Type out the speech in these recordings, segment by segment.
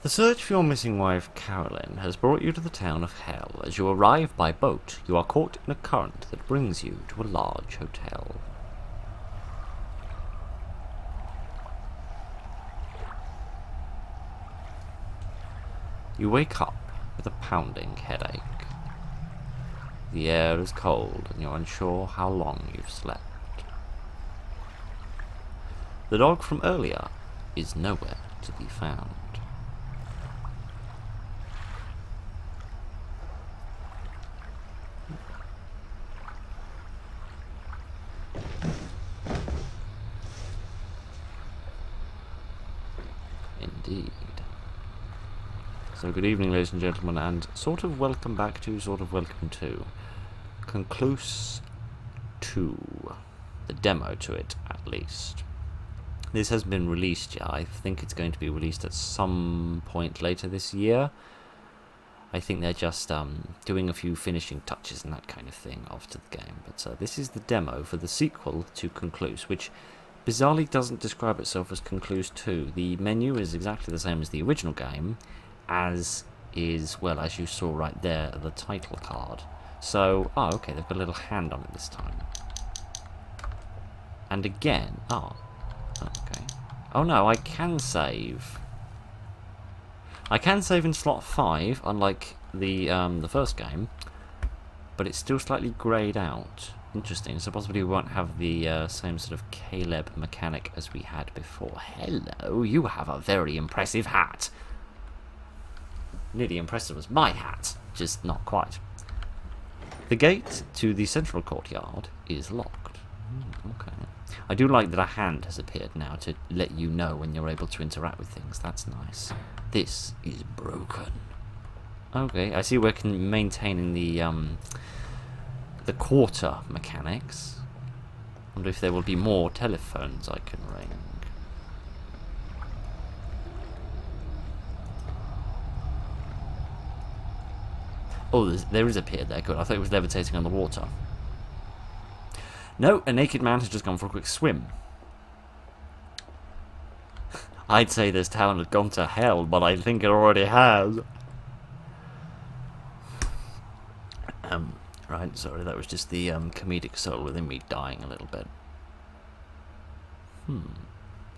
The search for your missing wife, Carolyn, has brought you to the town of Hell. As you arrive by boat, you are caught in a current that brings you to a large hotel. You wake up with a pounding headache. The air is cold and you're unsure how long you've slept. The dog from earlier is nowhere to be found. Indeed. So good evening, ladies and gentlemen, and sort of welcome back to, sort of welcome to Concluse 2. The demo to it, at least. This has been released yet. I think it's going to be released at some point later this year. I think they're just doing a few finishing touches and that kind of thing after the game. But this is the demo for the sequel to Concluse, which bizarrely doesn't describe itself as Concluse 2. The menu is exactly the same as the original game, as is, well, as you saw right there, the title card. So, oh, okay, they've got a little hand on it this time. And again, okay. Oh no, I can save. I can save in slot 5, unlike the first game, but it's still slightly greyed out. Interesting, so possibly we won't have the same sort of Caleb mechanic as we had before. Hello, you have a very impressive hat. Nearly impressive as my hat, just not quite. The gate to the central courtyard is locked. Okay. I do like that a hand has appeared now to let you know when you're able to interact with things. That's nice. This is broken. Okay, I see we're maintaining the quarter mechanics. Wonder if there will be more telephones I can ring. Oh, there is a pier there. Good. I thought it was levitating on the water. No, a naked man has just gone for a quick swim. I'd say this town had gone to hell, but I think it already has. Right, sorry, that was just the comedic soul within me dying a little bit.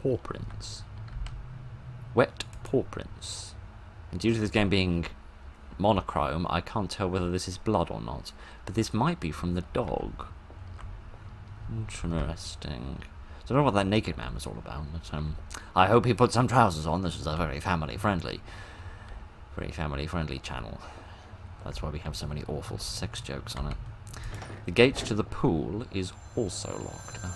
Paw prints. Wet paw prints. And due to this game being monochrome, I can't tell whether this is blood or not. But this might be from the dog. Interesting. Don't know what that naked man was all about, but I hope he put some trousers on. This is a very family-friendly channel. That's why we have so many awful sex jokes on it. The gate to the pool is also locked. Oh.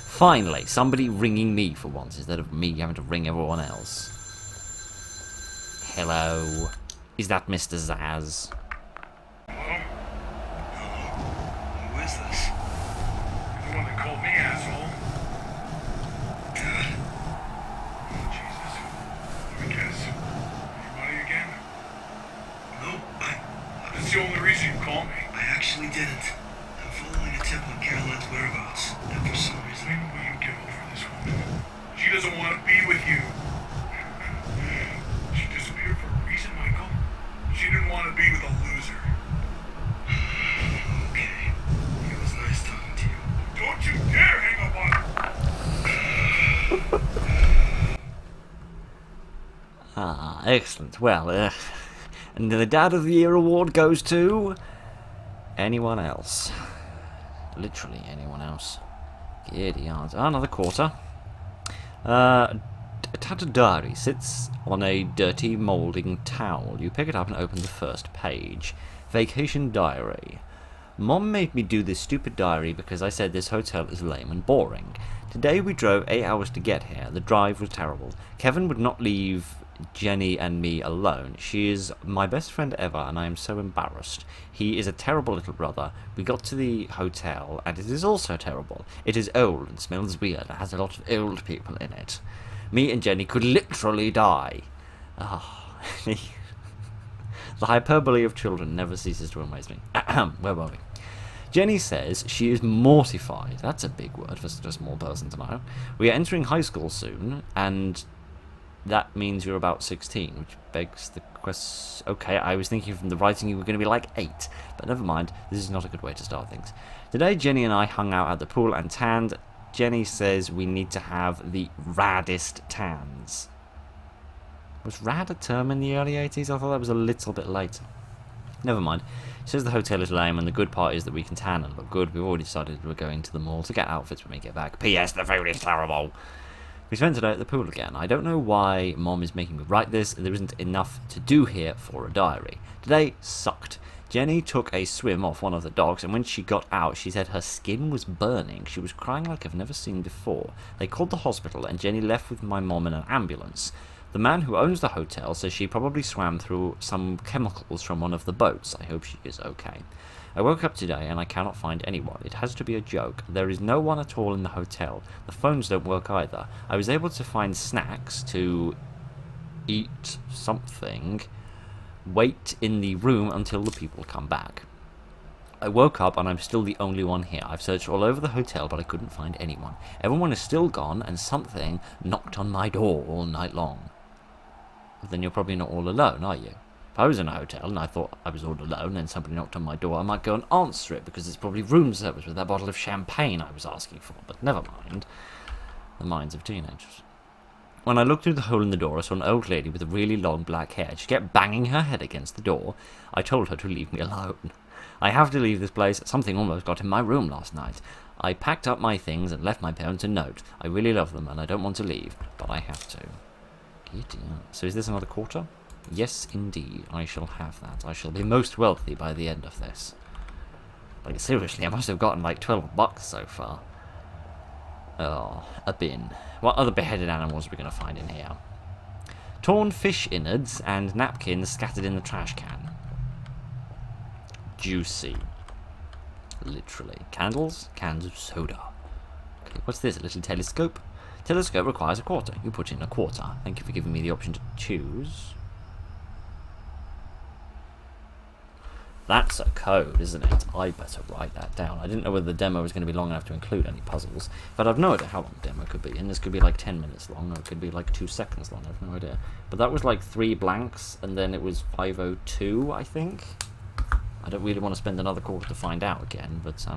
Finally, somebody ringing me for once instead of me having to ring everyone else. Hello. Is that Mr. Zaz? Hello? Who is this? You're the one that called me, asshole. Oh, Jesus. Let me guess. Anybody again? Nope, that's the only reason you called me. I actually didn't. I'm following a tip on Caroline's whereabouts, and for some reason... When will you get over this woman? She doesn't want to be with you. She disappeared for a reason, Michael. She didn't want to be with a loser. Okay. It was nice talking to you. Don't you dare hang up on her! Ah, excellent. Well, and the Dad of the Year award goes to anyone else. Literally anyone else. Giddy yards. Oh, another quarter. A tattered diary sits on a dirty, moulding towel. You pick it up and open the first page. Vacation diary. Mom made me do this stupid diary because I said this hotel is lame and boring. Today we drove 8 hours to get here. The drive was terrible. Kevin would not leave Jenny and me alone. She is my best friend ever, and I am so embarrassed. He is a terrible little brother. We got to the hotel, and it is also terrible. It is old and smells weird. It has a lot of old people in it. Me and Jenny could literally die. Ah, the hyperbole of children never ceases to amaze me. Where were we? Jenny says she is mortified. That's a big word for such a small person to know. We are entering high school soon, and that means you're about 16, which begs the question. Okay, I was thinking from the writing you were going to be like 8, but never mind. This is not a good way to start things. Today, Jenny and I hung out at the pool and tanned. Jenny says we need to have the raddest tans. Was rad a term in the early 80s? I thought that was a little bit later. Never mind. She says the hotel is lame, and the good part is that we can tan and look good. We've already decided we're going to the mall to get outfits when we get back. P.S. The food is terrible. We spent today at the pool again. I don't know why Mom is making me write this. There isn't enough to do here for a diary. Today sucked. Jenny took a swim off one of the dogs, and when she got out, she said her skin was burning. She was crying like I've never seen before. They called the hospital, and Jenny left with my mom in an ambulance. The man who owns the hotel says she probably swam through some chemicals from one of the boats. I hope she is okay. I woke up today and I cannot find anyone. It has to be a joke. There is no one at all in the hotel. The phones don't work either. I was able to find snacks to eat something. Wait in the room until the people come back. I woke up and I'm still the only one here. I've searched all over the hotel, but I couldn't find anyone. Everyone is still gone, and something knocked on my door all night long. But then you're probably not all alone, are you? If I was in a hotel and I thought I was all alone and somebody knocked on my door, I might go and answer it, because it's probably room service with that bottle of champagne I was asking for. But never mind. The minds of teenagers. When I looked through the hole in the door, I saw an old lady with really long black hair. She kept banging her head against the door. I told her to leave me alone. I have to leave this place. Something almost got in my room last night. I packed up my things and left my parents a note. I really love them and I don't want to leave, but I have to. So is this another quarter? Yes, indeed. I shall have that. I shall be most wealthy by the end of this. Like, seriously, I must have gotten like $12 so far. Oh, a bin. What other beheaded animals are we going to find in here? Torn fish innards and napkins scattered in the trash can. Juicy. Literally. Candles, cans of soda. Okay, what's this? A little telescope? Telescope requires a quarter. You put in a quarter. Thank you for giving me the option to choose. That's a code, isn't it? I better write that down. I didn't know whether the demo was going to be long enough to include any puzzles, but I've no idea how long the demo could be. And this could be like 10 minutes long, or it could be like 2 seconds long. I have no idea. But that was like 3 blanks, and then it was 5:02, I think. I don't really want to spend another quarter to find out again, but I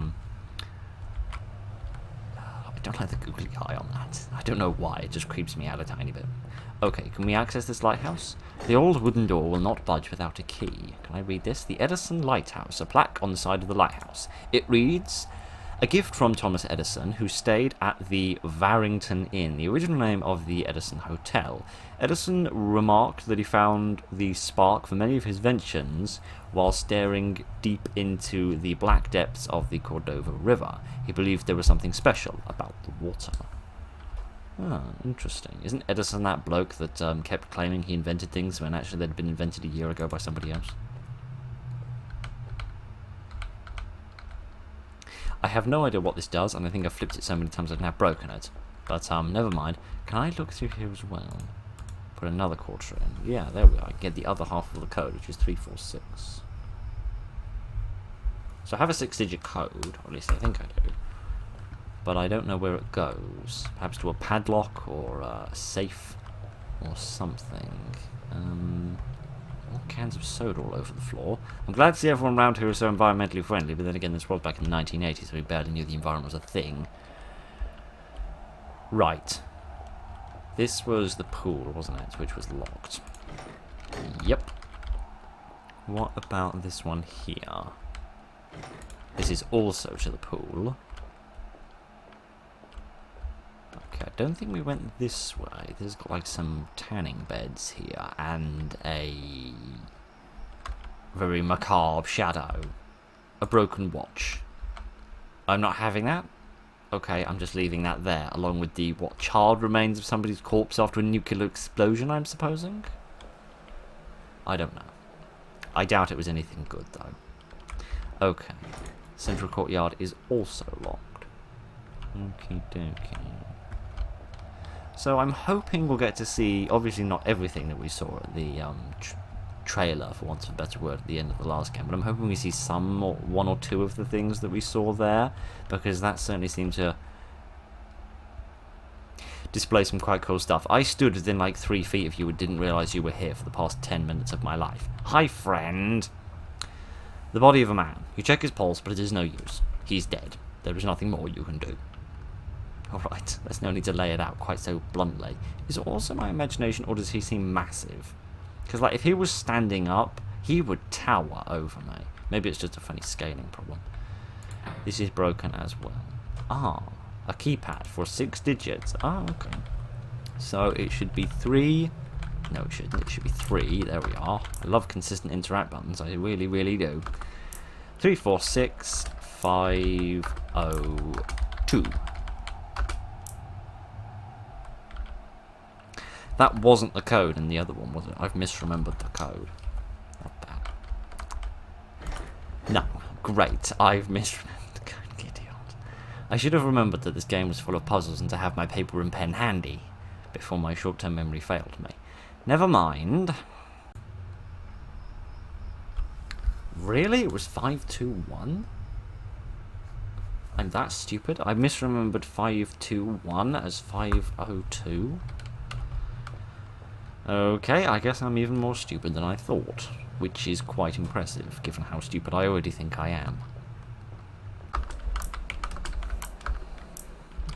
don't like the googly eye on that. I don't know why, it just creeps me out a tiny bit. Okay, can we access this lighthouse? The old wooden door will not budge without a key. Can I read this? The Edison Lighthouse, a plaque on the side of the lighthouse. It reads, a gift from Thomas Edison, who stayed at the Warrington Inn, the original name of the Edison Hotel. Edison remarked that he found the spark for many of his inventions while staring deep into the black depths of the Cordova River. He believed there was something special about the water. Ah, interesting. Isn't Edison that bloke that kept claiming he invented things when actually they'd been invented a year ago by somebody else? I have no idea what this does, and I think I've flipped it so many times I've now broken it. But never mind. Can I look through here as well? Put another quarter in. Yeah, there we are. I get the other half of the code, which is 346. So I have a 6-digit code, or at least I think I do. But I don't know where it goes. Perhaps to a padlock or a safe or something. All cans of soda all over the floor. I'm glad to see everyone around here is so environmentally friendly, but then again, this was back in the 1980s, so we barely knew the environment was a thing. Right. This was the pool, wasn't it? Which was locked. Yep. What about this one here? This is also to the pool. Okay, I don't think we went this way. There's got like some tanning beds here and a very macabre shadow. A broken watch. I'm not having that. Okay, I'm just leaving that there, along with the, what, charred remains of somebody's corpse after a nuclear explosion, I'm supposing? I don't know. I doubt it was anything good, though. Okay. Central courtyard is also locked. Okie dokie. So I'm hoping we'll get to see, obviously not everything that we saw at the trailer, for want of a better word, at the end of the last game, but I'm hoping we see some, or 1 or 2 of the things that we saw there, because that certainly seemed to display some quite cool stuff. I stood within like 3 feet of you and didn't realise you were here for the past 10 minutes of my life. Hi, friend. The body of a man. You check his pulse, but it is no use. He's dead. There is nothing more you can do. Alright, there's no need to lay it out quite so bluntly. Is it also my imagination, or does he seem massive? Because, like, if he was standing up, he would tower over me. Maybe it's just a funny scaling problem. This is broken as well. Ah, a keypad for 6 digits. Ah, okay. So it should be 3. No, it shouldn't. It should be 3. There we are. I love consistent interact buttons. I really, really do. 3, 4, 6, 5, 0, 2. That wasn't the code in the other one, was it? I've misremembered the code. Not bad. No. Great. I've misremembered the code. Idiot. I should have remembered that this game was full of puzzles and to have my paper and pen handy before my short-term memory failed me. Never mind. Really? It was 521? I'm that stupid? I misremembered 521 as 502. Okay, I guess I'm even more stupid than I thought, which is quite impressive, given how stupid I already think I am.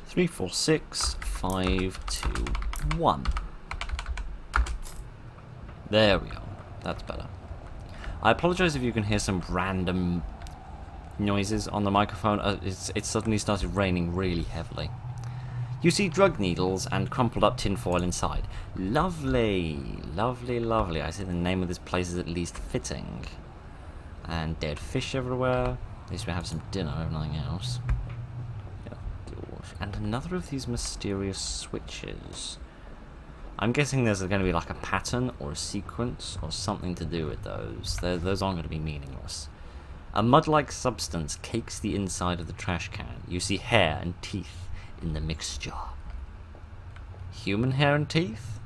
3, 4, 6, 5, 2, 1. There we are. That's better. I apologise if you can hear some random noises on the microphone. It suddenly started raining really heavily. You see drug needles and crumpled up tinfoil inside. Lovely, lovely, lovely. I see the name of this place is at least fitting. And dead fish everywhere. At least we have some dinner, if nothing else. And another of these mysterious switches. I'm guessing there's going to be like a pattern or a sequence or something to do with those. Those aren't going to be meaningless. A mud-like substance cakes the inside of the trash can. You see hair and teeth in the mixture. Human hair and teeth?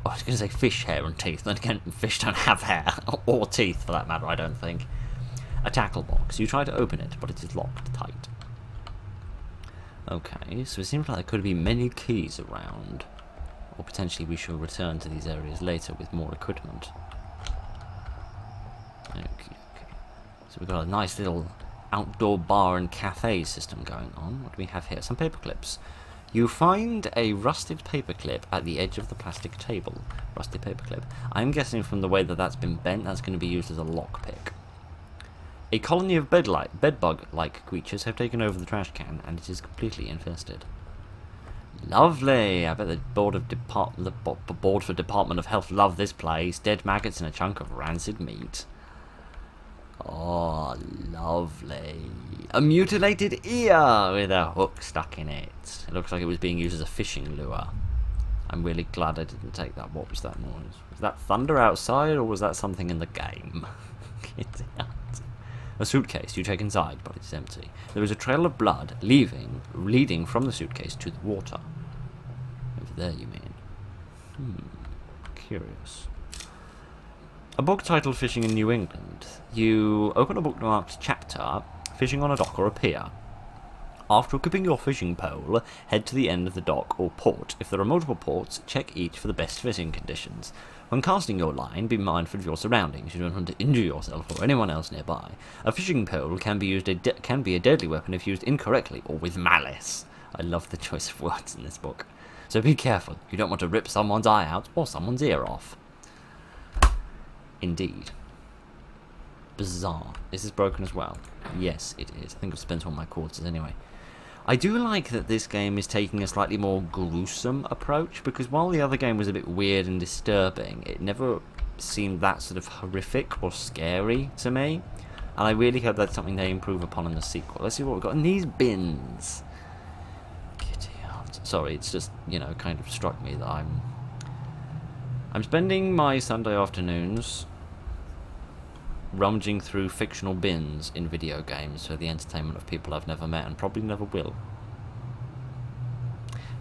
Oh, I was going to say fish hair and teeth. Then again, fish don't have hair. Or teeth, for that matter, I don't think. A tackle box. You try to open it, but it is locked tight. Okay, so it seems like there could be many keys around. Or potentially we shall return to these areas later with more equipment. Okay. So we've got a nice little outdoor bar and cafe system going on. What do we have here? Some paper clips. You find a rusted paperclip at the edge of the plastic table. Rusted paperclip. I'm guessing from the way that that's been bent, that's going to be used as a lockpick. A colony of bedbug-like creatures have taken over the trash can, and it is completely infested. Lovely! I bet the board for Department of Health love this place. Dead maggots and a chunk of rancid meat. Oh, lovely. A mutilated ear with a hook stuck in it. It looks like it was being used as a fishing lure. I'm really glad I didn't take that. What was that noise? Was that thunder outside, or was that something in the game? Get out. A suitcase you take inside, but it's empty. There is a trail of blood leading from the suitcase to the water. Over there, you mean? Curious. A book titled Fishing in New England. You open a book marked Chapter, Fishing on a Dock or a Pier. After equipping your fishing pole, head to the end of the dock or port. If there are multiple ports, check each for the best fishing conditions. When casting your line, be mindful of your surroundings. You don't want to injure yourself or anyone else nearby. A fishing pole can be a deadly weapon if used incorrectly or with malice. I love the choice of words in this book. So be careful. You don't want to rip someone's eye out or someone's ear off. Indeed. Bizarre. Is this broken as well? Yes, it is. I think I've spent all my quarters anyway. I do like that this game is taking a slightly more gruesome approach, because while the other game was a bit weird and disturbing, it never seemed that sort of horrific or scary to me. And I really hope that's something they improve upon in the sequel. Let's see what we've got in these bins. Sorry, it's just, kind of struck me that I'm spending my Sunday afternoons rummaging through fictional bins in video games for the entertainment of people I've never met and probably never will.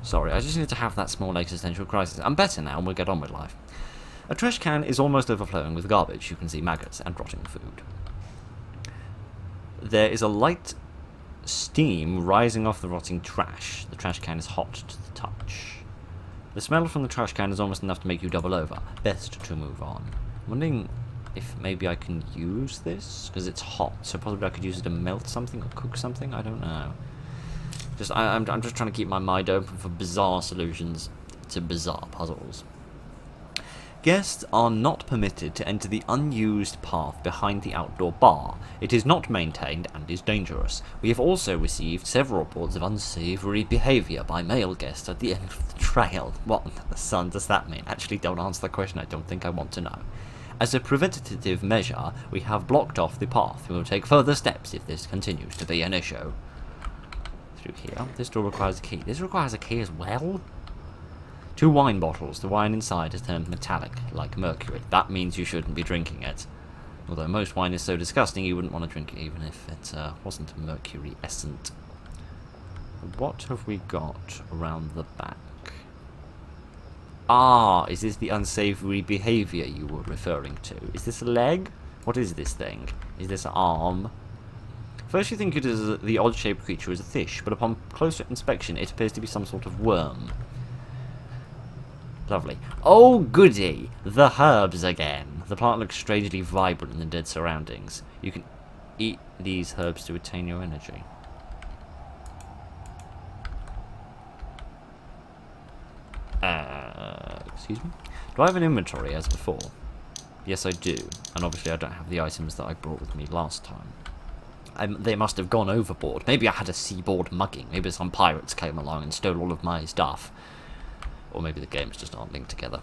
Sorry, I just need to have that small existential crisis. I'm better now and we'll get on with life. A trash can is almost overflowing with garbage. You can see maggots and rotting food. There is a light steam rising off the rotting trash. The trash can is hot to the touch. The smell from the trash can is almost enough to make you double over. Best to move on. I'm wondering if maybe I can use this, because it's hot, so possibly I could use it to melt something or cook something. I don't know. I'm just trying to keep my mind open for bizarre solutions to bizarre puzzles. Guests are not permitted to enter the unused path behind the outdoor bar. It is not maintained and is dangerous. We have also received several reports of unsavoury behaviour by male guests at the end of the trail. What the sun does that mean? Actually, don't answer the question. I don't think I want to know. As a preventative measure, we have blocked off the path. We will take further steps if this continues to be an issue. Through here. This door requires a key. This requires a key as well? 2 wine bottles. The wine inside has turned metallic, like mercury. That means you shouldn't be drinking it. Although most wine is so disgusting you wouldn't want to drink it even if it wasn't mercury-essent. What have we got around the back? Ah, is this the unsavoury behaviour you were referring to? Is this a leg? What is this thing? Is this an arm? First you think it is the odd-shaped creature is a fish, but upon closer inspection it appears to be some sort of worm. Lovely. Oh, goody! The herbs again. The plant looks strangely vibrant in the dead surroundings. You can eat these herbs to attain your energy. Excuse me? Do I have an inventory as before? Yes, I do. And obviously I don't have the items that I brought with me last time. They must have gone overboard. Maybe I had a seaboard mugging. Maybe some pirates came along and stole all of my stuff. Or maybe the games just aren't linked together.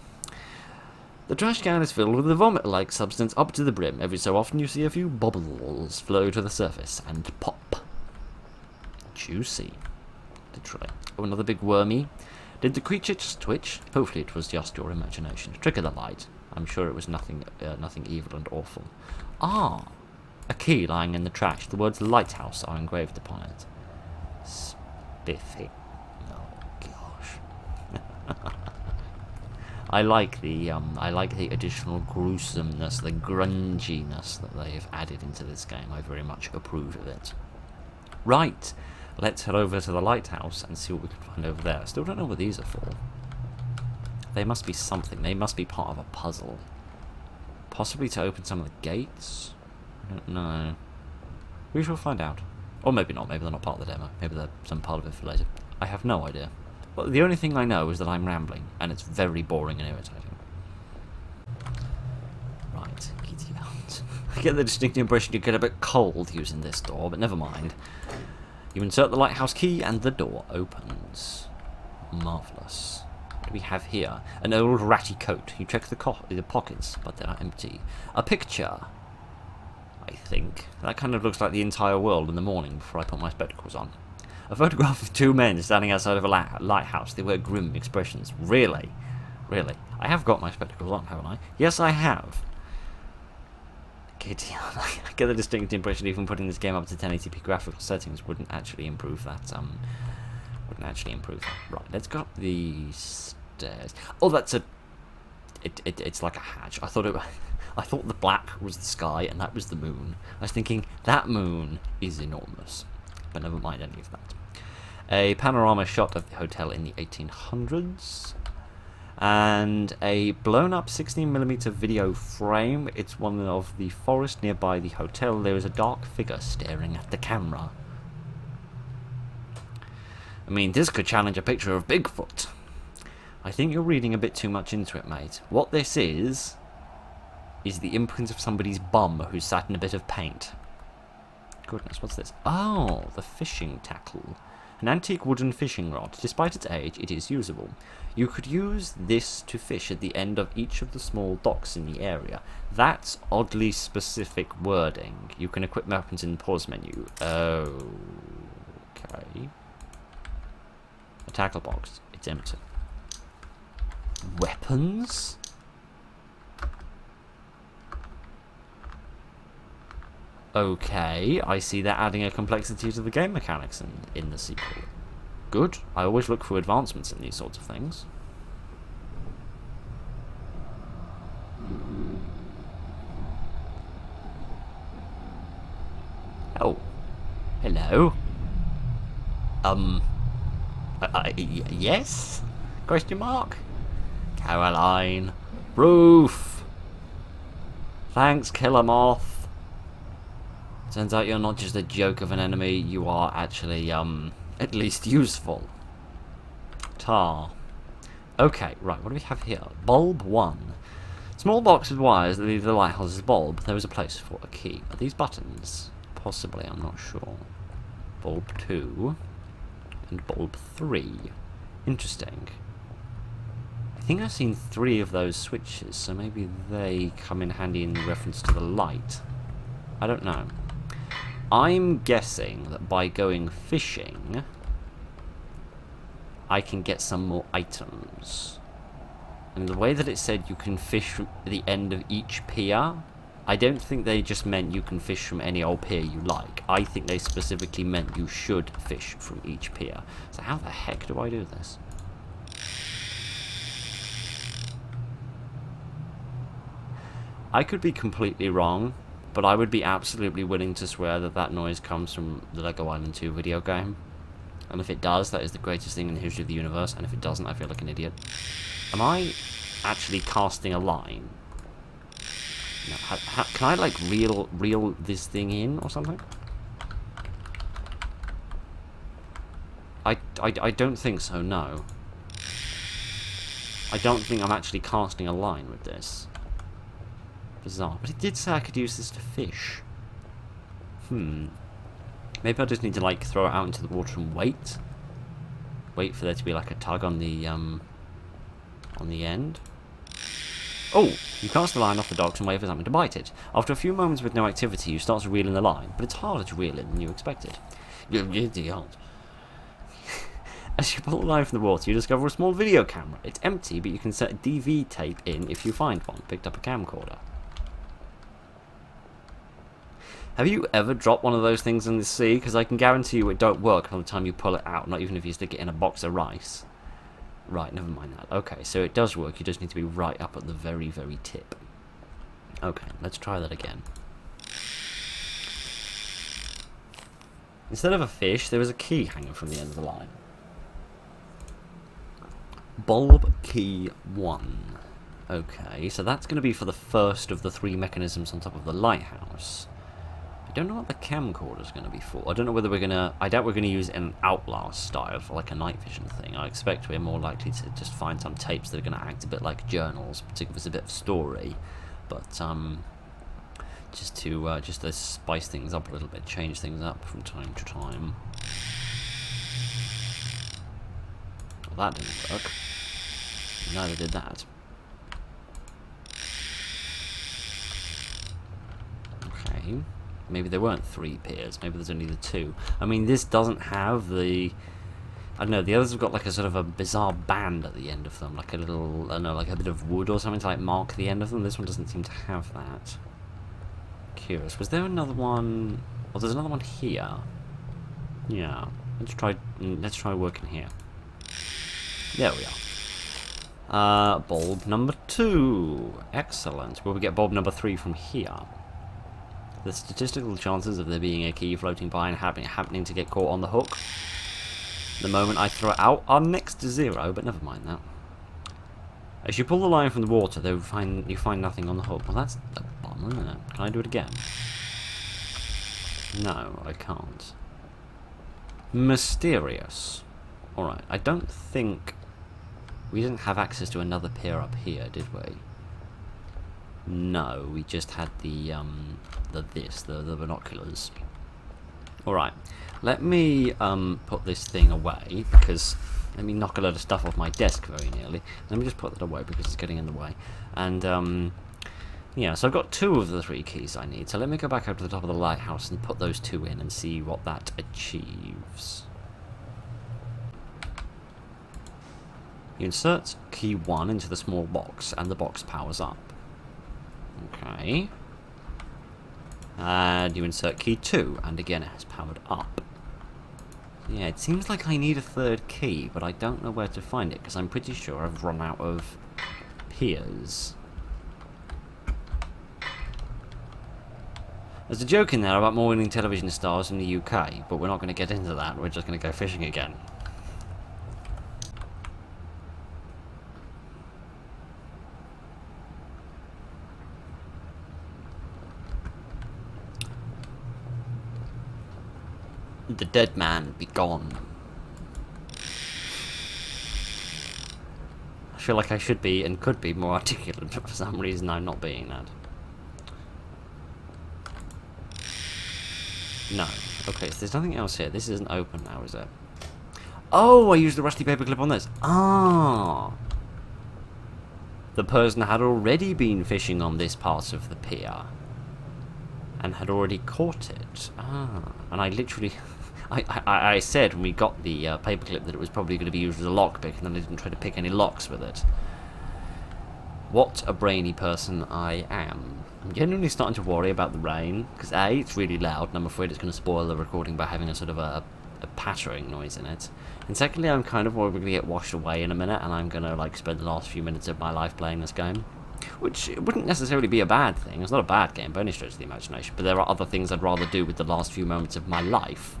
The trash can is filled with a vomit-like substance up to the brim. Every so often you see a few bubbles flow to the surface and pop. Juicy. Literally. Oh, another big wormy. Did the creature just twitch? Hopefully it was just your imagination. Trick of the light. I'm sure it was nothing evil and awful. Ah! A key lying in the trash. The words lighthouse are engraved upon it. Spiffy. I like the additional gruesomeness, the grunginess that they have added into this game. I very much approve of it. Right, let's head over to the lighthouse and see what we can find over there. I still don't know what these are for. They must be something. They must be part of a puzzle. Possibly to open some of the gates? I don't know. We shall find out. Or maybe not. Maybe they're not part of the demo. Maybe they're some part of it for later. I have no idea. Well, the only thing I know is that I'm rambling, and it's very boring and irritating. Right, get out. I get the distinct impression you get a bit cold using this door, but never mind. You insert the lighthouse key, and the door opens. Marvellous. What do we have here? An old ratty coat. You check the pockets, but they are empty. A picture. I think. That kind of looks like the entire world in the morning before I put my spectacles on. A photograph of 2 men standing outside of a lighthouse. They wear grim expressions. Really? Really? I have got my spectacles on, haven't I? Yes, I have. Kitty, I get the distinct impression even putting this game up to 1080p graphical settings wouldn't actually improve that. Right, let's go up the stairs. Oh, that's a... It's like a hatch. I thought the black was the sky and that was the moon. I was thinking, that moon is enormous. But never mind any of that. A panorama shot of the hotel in the 1800s. And a blown up 16mm video frame. It's one of the forest nearby the hotel. There is a dark figure staring at the camera. I mean, this could challenge a picture of Bigfoot. I think you're reading a bit too much into it, mate. What this is the imprint of somebody's bum who's sat in a bit of paint. Goodness, what's this? Oh, the fishing tackle. An antique wooden fishing rod. Despite its age, it is usable. You could use this to fish at the end of each of the small docks in the area. That's oddly specific wording. You can equip weapons in the pause menu. Okay. A tackle box. It's empty. Weapons? Okay, I see they're adding a complexity to the game mechanics in the sequel. Good. I always look for advancements in these sorts of things. Oh. Hello. Yes? Question mark? Caroline. Roof. Thanks, Killer Moth. Turns out you're not just a joke of an enemy, you are actually, at least useful. Tar. Okay, right, what do we have here? Bulb 1. Small box with wires that lead to the lighthouse's bulb. There is a place for a key. Are these buttons? Possibly, I'm not sure. Bulb 2. And bulb 3. Interesting. I think I've seen 3 of those switches, so maybe they come in handy in reference to the light. I don't know. I'm guessing that by going fishing, I can get some more items. And the way that it said you can fish from the end of each pier, I don't think they just meant you can fish from any old pier you like. I think they specifically meant you should fish from each pier. So how the heck do I do this? I could be completely wrong, but I would be absolutely willing to swear that that noise comes from the Lego Island 2 video game. And if it does, that is the greatest thing in the history of the universe, and if it doesn't, I feel like an idiot. Am I actually casting a line? No, can I, like, reel this thing in or something? I don't think so, no. I don't think I'm actually casting a line with this. Bizarre. But it did say I could use this to fish. Maybe I just need to, like, throw it out into the water and wait. Wait for there to be, like, a tug on the end. Oh! You cast the line off the docks and wait for something to bite it. After a few moments with no activity, you start to reel in the line, but it's harder to reel in than you expected. You idiot. As you pull the line from the water, you discover a small video camera. It's empty, but you can set a DV tape in if you find one. Picked up a camcorder. Have you ever dropped one of those things in the sea? Because I can guarantee you it don't work by the time you pull it out, not even if you stick it in a box of rice. Right, never mind that. Okay, so it does work, you just need to be right up at the very, very tip. Okay, let's try that again. Instead of a fish, there is a key hanging from the end of the line. Bulb key 1. Okay, so that's going to be for the first of the 3 mechanisms on top of the lighthouse. I don't know what the camcorder is going to be for. I don't know whether we're going to... I doubt we're going to use an Outlast style for like a night vision thing. I expect we're more likely to just find some tapes that are going to act a bit like journals, to give us a bit of story. But, just to spice things up a little bit, change things up from time to time. Well, that didn't work. Neither did that. Okay. Maybe there weren't 3 piers. Maybe there's only the 2. I mean, this doesn't have the... I don't know, the others have got like a sort of a bizarre band at the end of them. Like a little, I don't know, like a bit of wood or something to like mark the end of them. This one doesn't seem to have that. Curious. Was there another one... Oh, there's another one here. Yeah. Let's try working here. There we are. Bulb number 2. Excellent. Will we get bulb number 3 from here? The statistical chances of there being a key floating by and happening to get caught on the hook the moment I throw it out are next to 0, but never mind that. As you pull the line from the water, you find nothing on the hook. Well, that's a bummer, isn't it? Can I do it again? No, I can't. Mysterious. Alright, I don't think... We didn't have access to another pier up here, did we? No, we just had the binoculars. Alright, let me put this thing away, because let me knock a load of stuff off my desk very nearly. Let me just put that away because it's getting in the way. And yeah, so I've got 2 of the 3 keys I need, so let me go back up to the top of the lighthouse and put those 2 in and see what that achieves. You insert key 1 into the small box and the box powers up. Okay. And you insert key 2, and again it has powered up. Yeah, it seems like I need a 3rd key, but I don't know where to find it, because I'm pretty sure I've run out of piers. There's a joke in there about morning television stars in the UK, but we're not going to get into that, we're just going to go fishing again. The dead man be gone. I feel like I should be and could be more articulate, but for some reason I'm not being that. No. Okay, so there's nothing else here. This isn't open now, is it? Oh, I used the rusty paperclip on this. Ah. The person had already been fishing on this part of the pier. And had already caught it. Ah. And I literally... I said when we got the paperclip that it was probably going to be used as a lockpick, and then I didn't try to pick any locks with it. What a brainy person I am. I'm genuinely starting to worry about the rain, because A, it's really loud, and I'm afraid it's going to spoil the recording by having a sort of a pattering noise in it. And secondly, I'm kind of worried we're going to get washed away in a minute, and I'm going to like spend the last few minutes of my life playing this game. Which wouldn't necessarily be a bad thing. It's not a bad game by any stretch of the imagination, but there are other things I'd rather do with the last few moments of my life.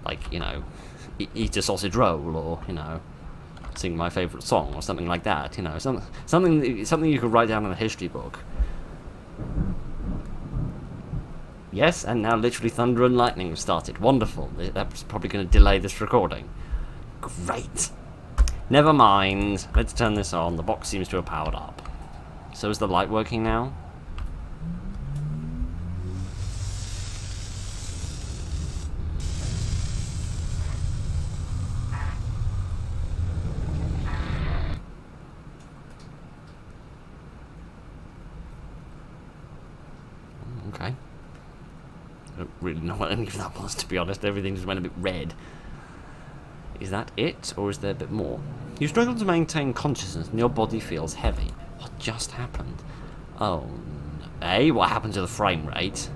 Like, you know, eat a sausage roll, or, you know, sing my favourite song, or something like that, you know, something you could write down in a history book. Yes, and now literally thunder and lightning have started. Wonderful. That's probably going to delay this recording. Great. Never mind. Let's turn this on. The box seems to have powered up. So is the light working now? Okay. I don't really know what any of that was, to be honest. Everything just went a bit red. Is that it, or is there a bit more? You struggle to maintain consciousness and your body feels heavy. What just happened? Oh, no. Hey, what happened to the frame rate?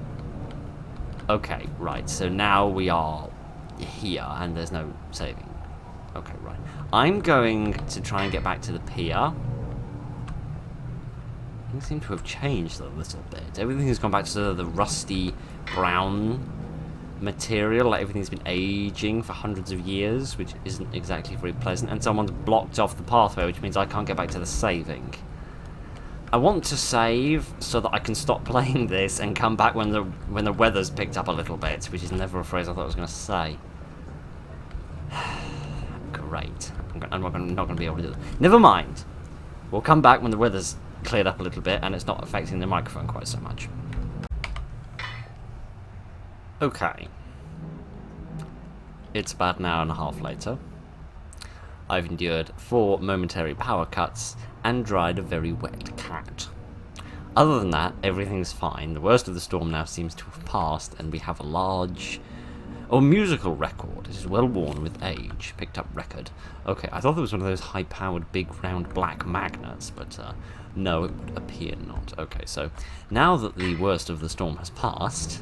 Okay, right, so now we are here, and there's no saving. Okay, right. I'm going to try and get back to the pier. Things seem to have changed a little bit. Everything has gone back to sort of the rusty brown material, like everything's been aging for hundreds of years, which isn't exactly very pleasant, and someone's blocked off the pathway, which means I can't get back to the saving. I want to save so that I can stop playing this and come back when the weather's picked up a little bit, which is never a phrase I thought I was going to say. Great. I'm not going to be able to do that. Never mind. We'll come back when the weather's cleared up a little bit and it's not affecting the microphone quite so much. Okay. It's about an hour and a half later. I've endured 4 momentary power cuts and dried a very wet cat. Other than that, everything's fine. The worst of the storm now seems to have passed, and we have a large... Oh, musical record. It is well worn with age. Picked up record. Okay, I thought there was one of those high-powered, big, round, black magnets, but no, it would appear not. Okay, so now that the worst of the storm has passed,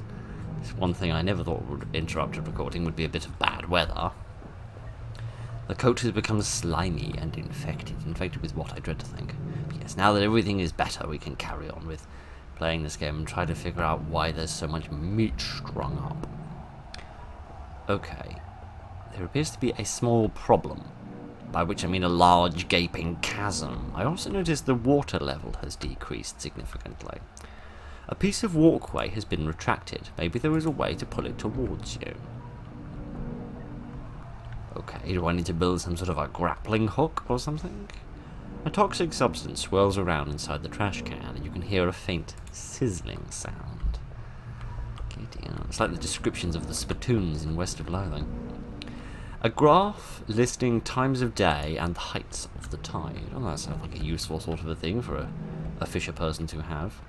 one thing I never thought would interrupt a recording would be a bit of bad weather. The coach has become slimy and infected with what I dread to think. But yes, now that everything is better, we can carry on with playing this game and try to figure out why there's so much meat strung up. Okay, there appears to be a small problem, by which I mean a large gaping chasm. I also noticed the water level has decreased significantly. A piece of walkway has been retracted. Maybe there is a way to pull it towards you. Okay, do I need to build some sort of a grappling hook or something? A toxic substance swirls around inside the trash can, and you can hear a faint sizzling sound. It's like the descriptions of the spittoons in West of Loathing. A graph listing times of day and the heights of the tide. Oh, that sounds like a useful sort of a thing for a fisher person to have.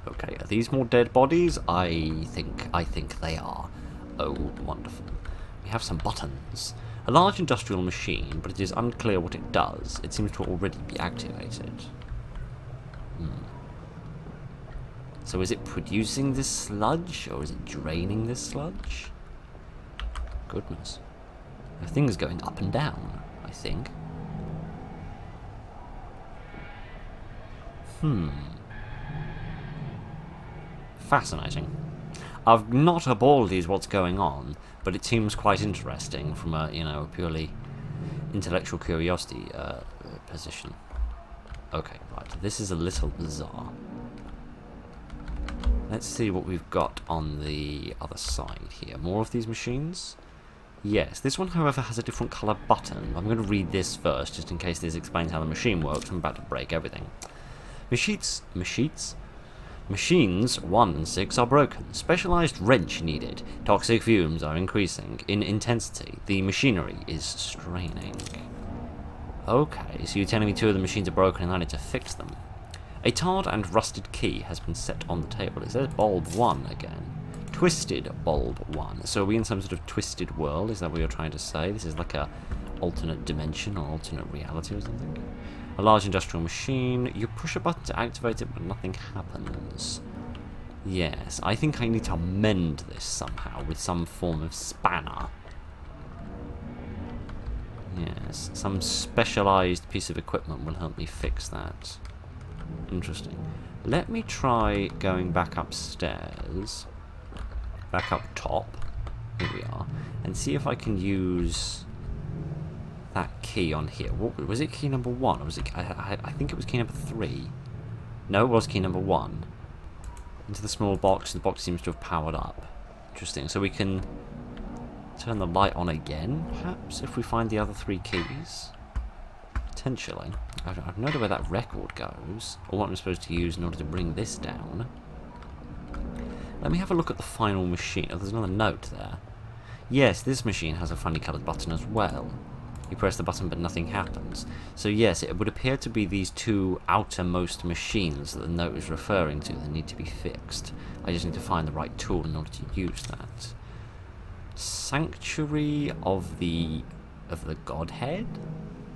Okay, are these more dead bodies? I think they are. Oh, wonderful. We have some buttons. A large industrial machine, but it is unclear what it does. It seems to already be activated. So is it producing this sludge, or is it draining this sludge? Goodness. The thing's going up and down, I think. Fascinating. I've not a baldies what's going on, but it seems quite interesting from a, you know, purely intellectual curiosity position. Okay, right. This is a little bizarre. Let's see what we've got on the other side here. More of these machines? Yes, this one, however, has a different colour button. I'm going to read this first, just in case this explains how the machine works. I'm about to break everything. Machines 1 and 6 are broken. Specialised wrench needed. Toxic fumes are increasing in intensity. The machinery is straining. Okay, so you're telling me 2 of the machines are broken and I need to fix them. A tarred and rusted key has been set on the table. It says bulb 1 again. Twisted bulb 1. So are we in some sort of twisted world? Is that what you're trying to say? This is like a alternate dimension or alternate reality or something? A large industrial machine. You push a button to activate it, but nothing happens. Yes, I think I need to mend this somehow with some form of spanner. Yes, some specialised piece of equipment will help me fix that. Interesting. Let me try going back upstairs. Back up top. Here we are. And see if I can use that key on here. What was it? Key number 1? Or was it? I think it was key number 3. No, it was key number 1. Into the small box. The box seems to have powered up. Interesting. So we can turn the light on again, perhaps, if we find the other 3 keys. Potentially. I've no idea where that record goes, or what I'm supposed to use in order to bring this down. Let me have a look at the final machine. Oh, there's another note there. Yes, this machine has a funny coloured button as well. You press the button but nothing happens. So yes, it would appear to be these 2 outermost machines that the note is referring to that need to be fixed. I just need to find the right tool in order to use that. Sanctuary of the Godhead?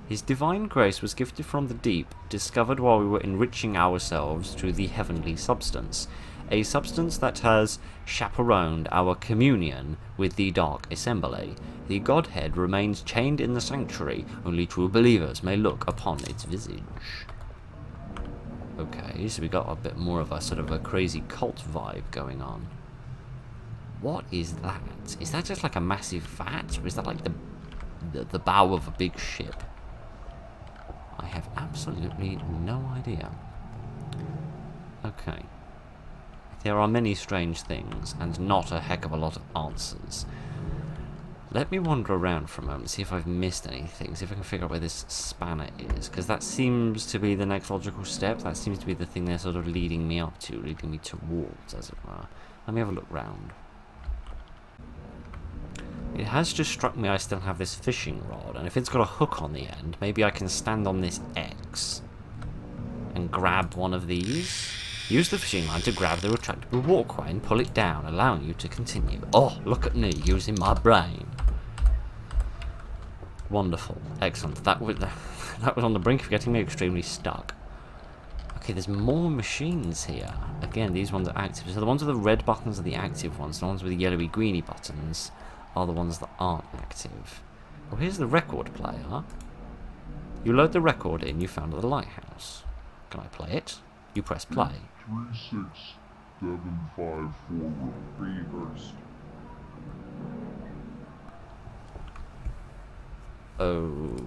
His divine grace was gifted from the deep, discovered while we were enriching ourselves through the heavenly substance. A substance that has chaperoned our communion with the dark assembly. The Godhead remains chained in the sanctuary. Only true believers may look upon its visage. Okay, so we got a bit more of a sort of a crazy cult vibe going on. What is that? Is that just like a massive vat? Or is that like the bow of a big ship? I have absolutely no idea. Okay. There are many strange things, and not a heck of a lot of answers. Let me wander around for a moment, see if I've missed anything, see if I can figure out where this spanner is, because that seems to be the next logical step. That seems to be the thing they're sort of leading me up to, leading me towards, as it were. Let me have a look round. It has just struck me I still have this fishing rod, and if it's got a hook on the end, maybe I can stand on this X and grab one of these. Use the fishing line to grab the retractable walkway and pull it down, allowing you to continue. Oh, look at me using my brain. Wonderful. Excellent. That was on the brink of getting me extremely stuck. Okay, there's more machines here. Again, these ones are active. So the ones with the red buttons are the active ones. The ones with the yellowy greeny buttons are the ones that aren't active. Oh, here's the record player. You load the record in you found at the lighthouse. Can I play it? You press play. 36754 reversed. Okay,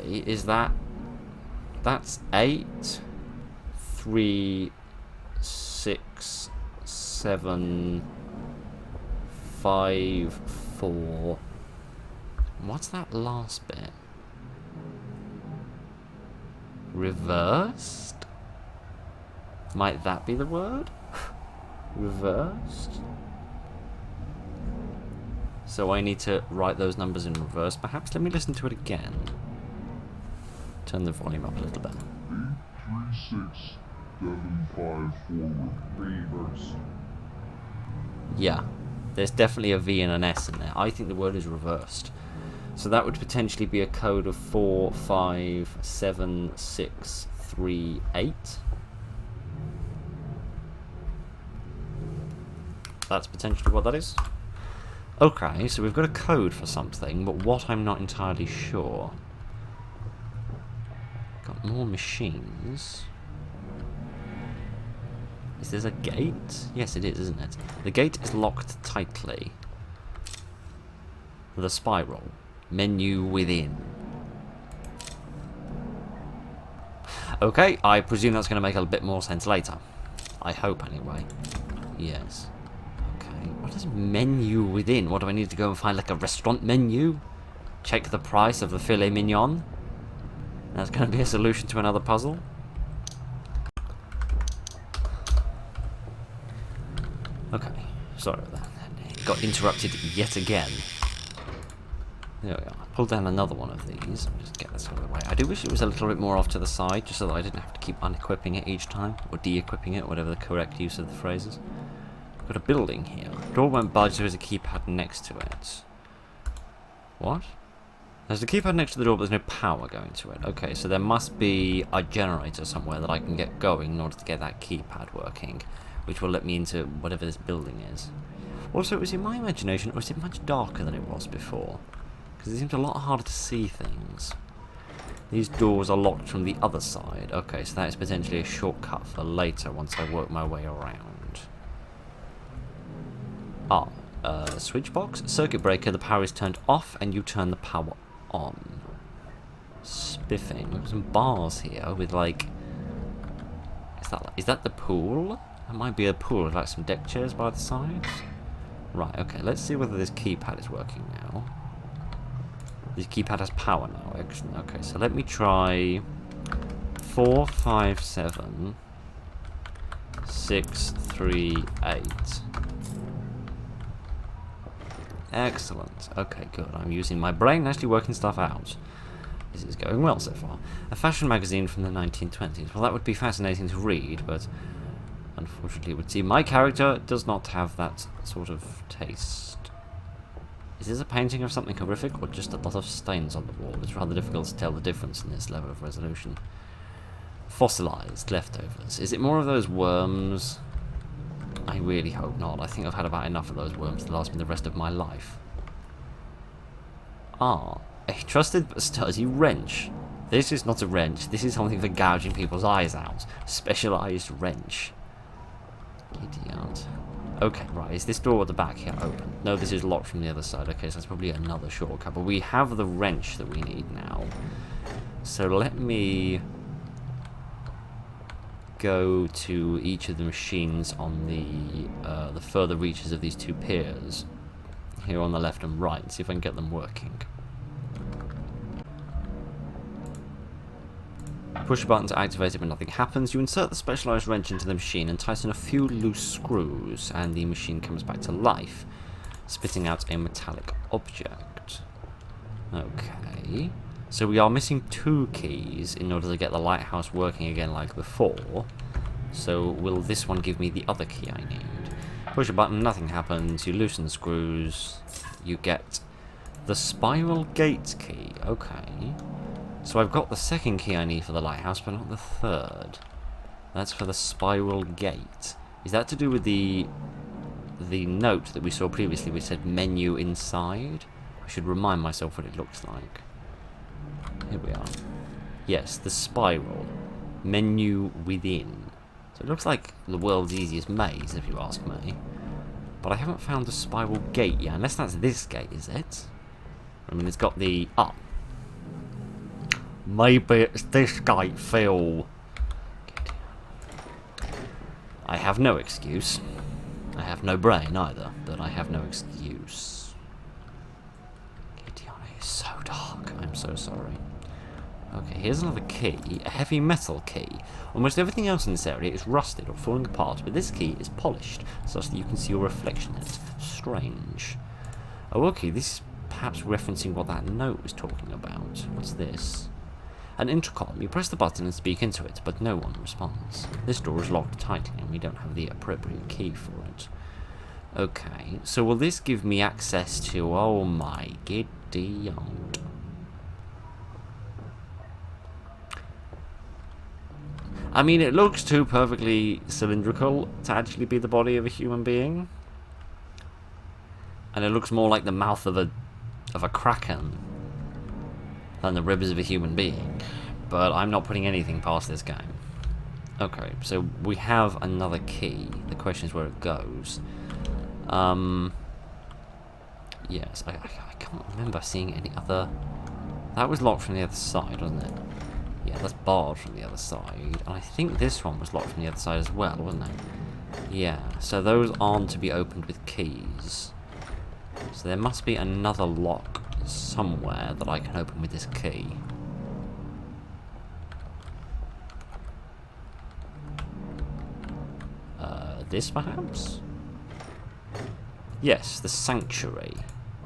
is that's 8 3 6 7 5 4. What's that last bit? Reversed? Might that be the word? Reversed? So I need to write those numbers in reverse, perhaps? Let me listen to it again. Turn the volume up a little bit. 836754 reversed. Yeah, there's definitely a V and an S in there. I think the word is reversed. So that would potentially be a code of 457638. That's potentially what that is. Okay, so we've got a code for something, but what I'm not entirely sure. Got more machines. Is there a gate? Yes, it is, isn't it? The gate is locked tightly. The spiral. Menu within. Okay, I presume that's going to make a bit more sense later. I hope, anyway. Yes. Okay. What is menu within? What do I need to go and find, like a restaurant menu? Check the price of the filet mignon? That's going to be a solution to another puzzle. Okay. Sorry about that. Got interrupted yet again. There we are. I pulled down another one of these. Just get this out of the way. I do wish it was a little bit more off to the side, just so that I didn't have to keep unequipping it each time, or de-equipping it, whatever the correct use of the phrase is. Got a building here. Door won't budge, there is a keypad next to it. What? There's a keypad next to the door, but there's no power going to it. Okay, so there must be a generator somewhere that I can get going in order to get that keypad working, which will let me into whatever this building is. Also, was it my imagination, or is it much darker than it was before? Because it seems a lot harder to see things. These doors are locked from the other side. Okay, so that is potentially a shortcut for later once I work my way around. Ah, switch box. Circuit breaker, the power is turned off and you turn the power on. Spiffing. There's some bars here with like... Is that the pool? That might be a pool with like some deck chairs by the sides. Right, okay, let's see whether this keypad is working now. This keypad has power now, excellent. Okay, so let me try 4, 5, 7, 6, 3, 8. Excellent. Okay, good. I'm using my brain, actually working stuff out. This is going well so far. A fashion magazine from the 1920s. Well, that would be fascinating to read, but unfortunately it would seem my character does not have that sort of taste. Is this a painting of something horrific, or just a lot of stains on the wall? It's rather difficult to tell the difference in this level of resolution. Fossilized leftovers. Is it more of those worms? I really hope not. I think I've had about enough of those worms to last me the rest of my life. Ah, a trusted but sturdy wrench. This is not a wrench. This is something for gouging people's eyes out. Specialized wrench. Idiot. Okay, right, is this door at the back here open? No, this is locked from the other side. Okay, so that's probably another shortcut. But we have the wrench that we need now. So let me go to each of the machines on the further reaches of these two piers. Here on the left and right, and see if I can get them working. Push a button to activate it, but nothing happens. You insert the specialized wrench into the machine and tighten a few loose screws, and the machine comes back to life, spitting out a metallic object. Okay. So we are missing 2 keys in order to get the lighthouse working again like before. So will this one give me the other key I need? Push a button, nothing happens. You loosen the screws. You get the spiral gate key. Okay. So I've got the second key I need for the lighthouse, but not the third. That's for the spiral gate. Is that to do with the note that we saw previously which said menu inside? I should remind myself what it looks like. Here we are. Yes, the spiral. Menu within. So it looks like the world's easiest maze, if you ask me. But I haven't found the spiral gate yet, unless that's this gate, is it? I mean, it's got the... Ah. Maybe it's this gate, Phil. I have no excuse. I have no brain either, but I have no excuse. Gideon, it is so dark. I'm so sorry. Okay, here's another key. A heavy metal key. Almost everything else in this area is rusted or falling apart, but this key is polished, such that you can see your reflection in it. Strange. Oh, okay, this is perhaps referencing what that note was talking about. What's this? An intercom. You press the button and speak into it, but no one responds. This door is locked tightly and we don't have the appropriate key for it. Okay, so will this give me access to... Oh my Gideon. I mean, it looks too perfectly cylindrical to actually be the body of a human being. And it looks more like the mouth of a kraken than the ribs of a human being. But I'm not putting anything past this game. Okay, so we have another key. The question is where it goes. Yes, I can't remember seeing any other... That was locked from the other side, wasn't it? Yeah, that's barred from the other side. And I think this one was locked from the other side as well, wasn't it? Yeah, so those aren't to be opened with keys. So there must be another lock somewhere that I can open with this key. This perhaps? Yes, the sanctuary.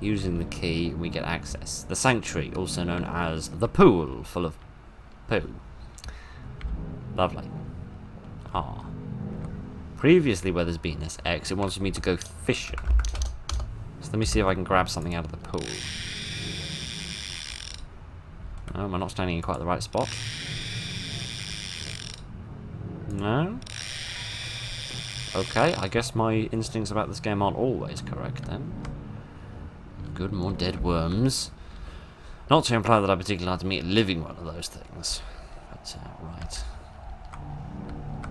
Using the key, we get access. The sanctuary, also known as the pool full of poo. Lovely. Ah. Previously, where there's been this X, it wanted me to go fishing. So let me see if I can grab something out of the pool. No, am I not standing in quite the right spot? No? Okay, I guess my instincts about this game aren't always correct then. Good, more dead worms. Not to imply that I particularly like to meet a living one of those things. But, right.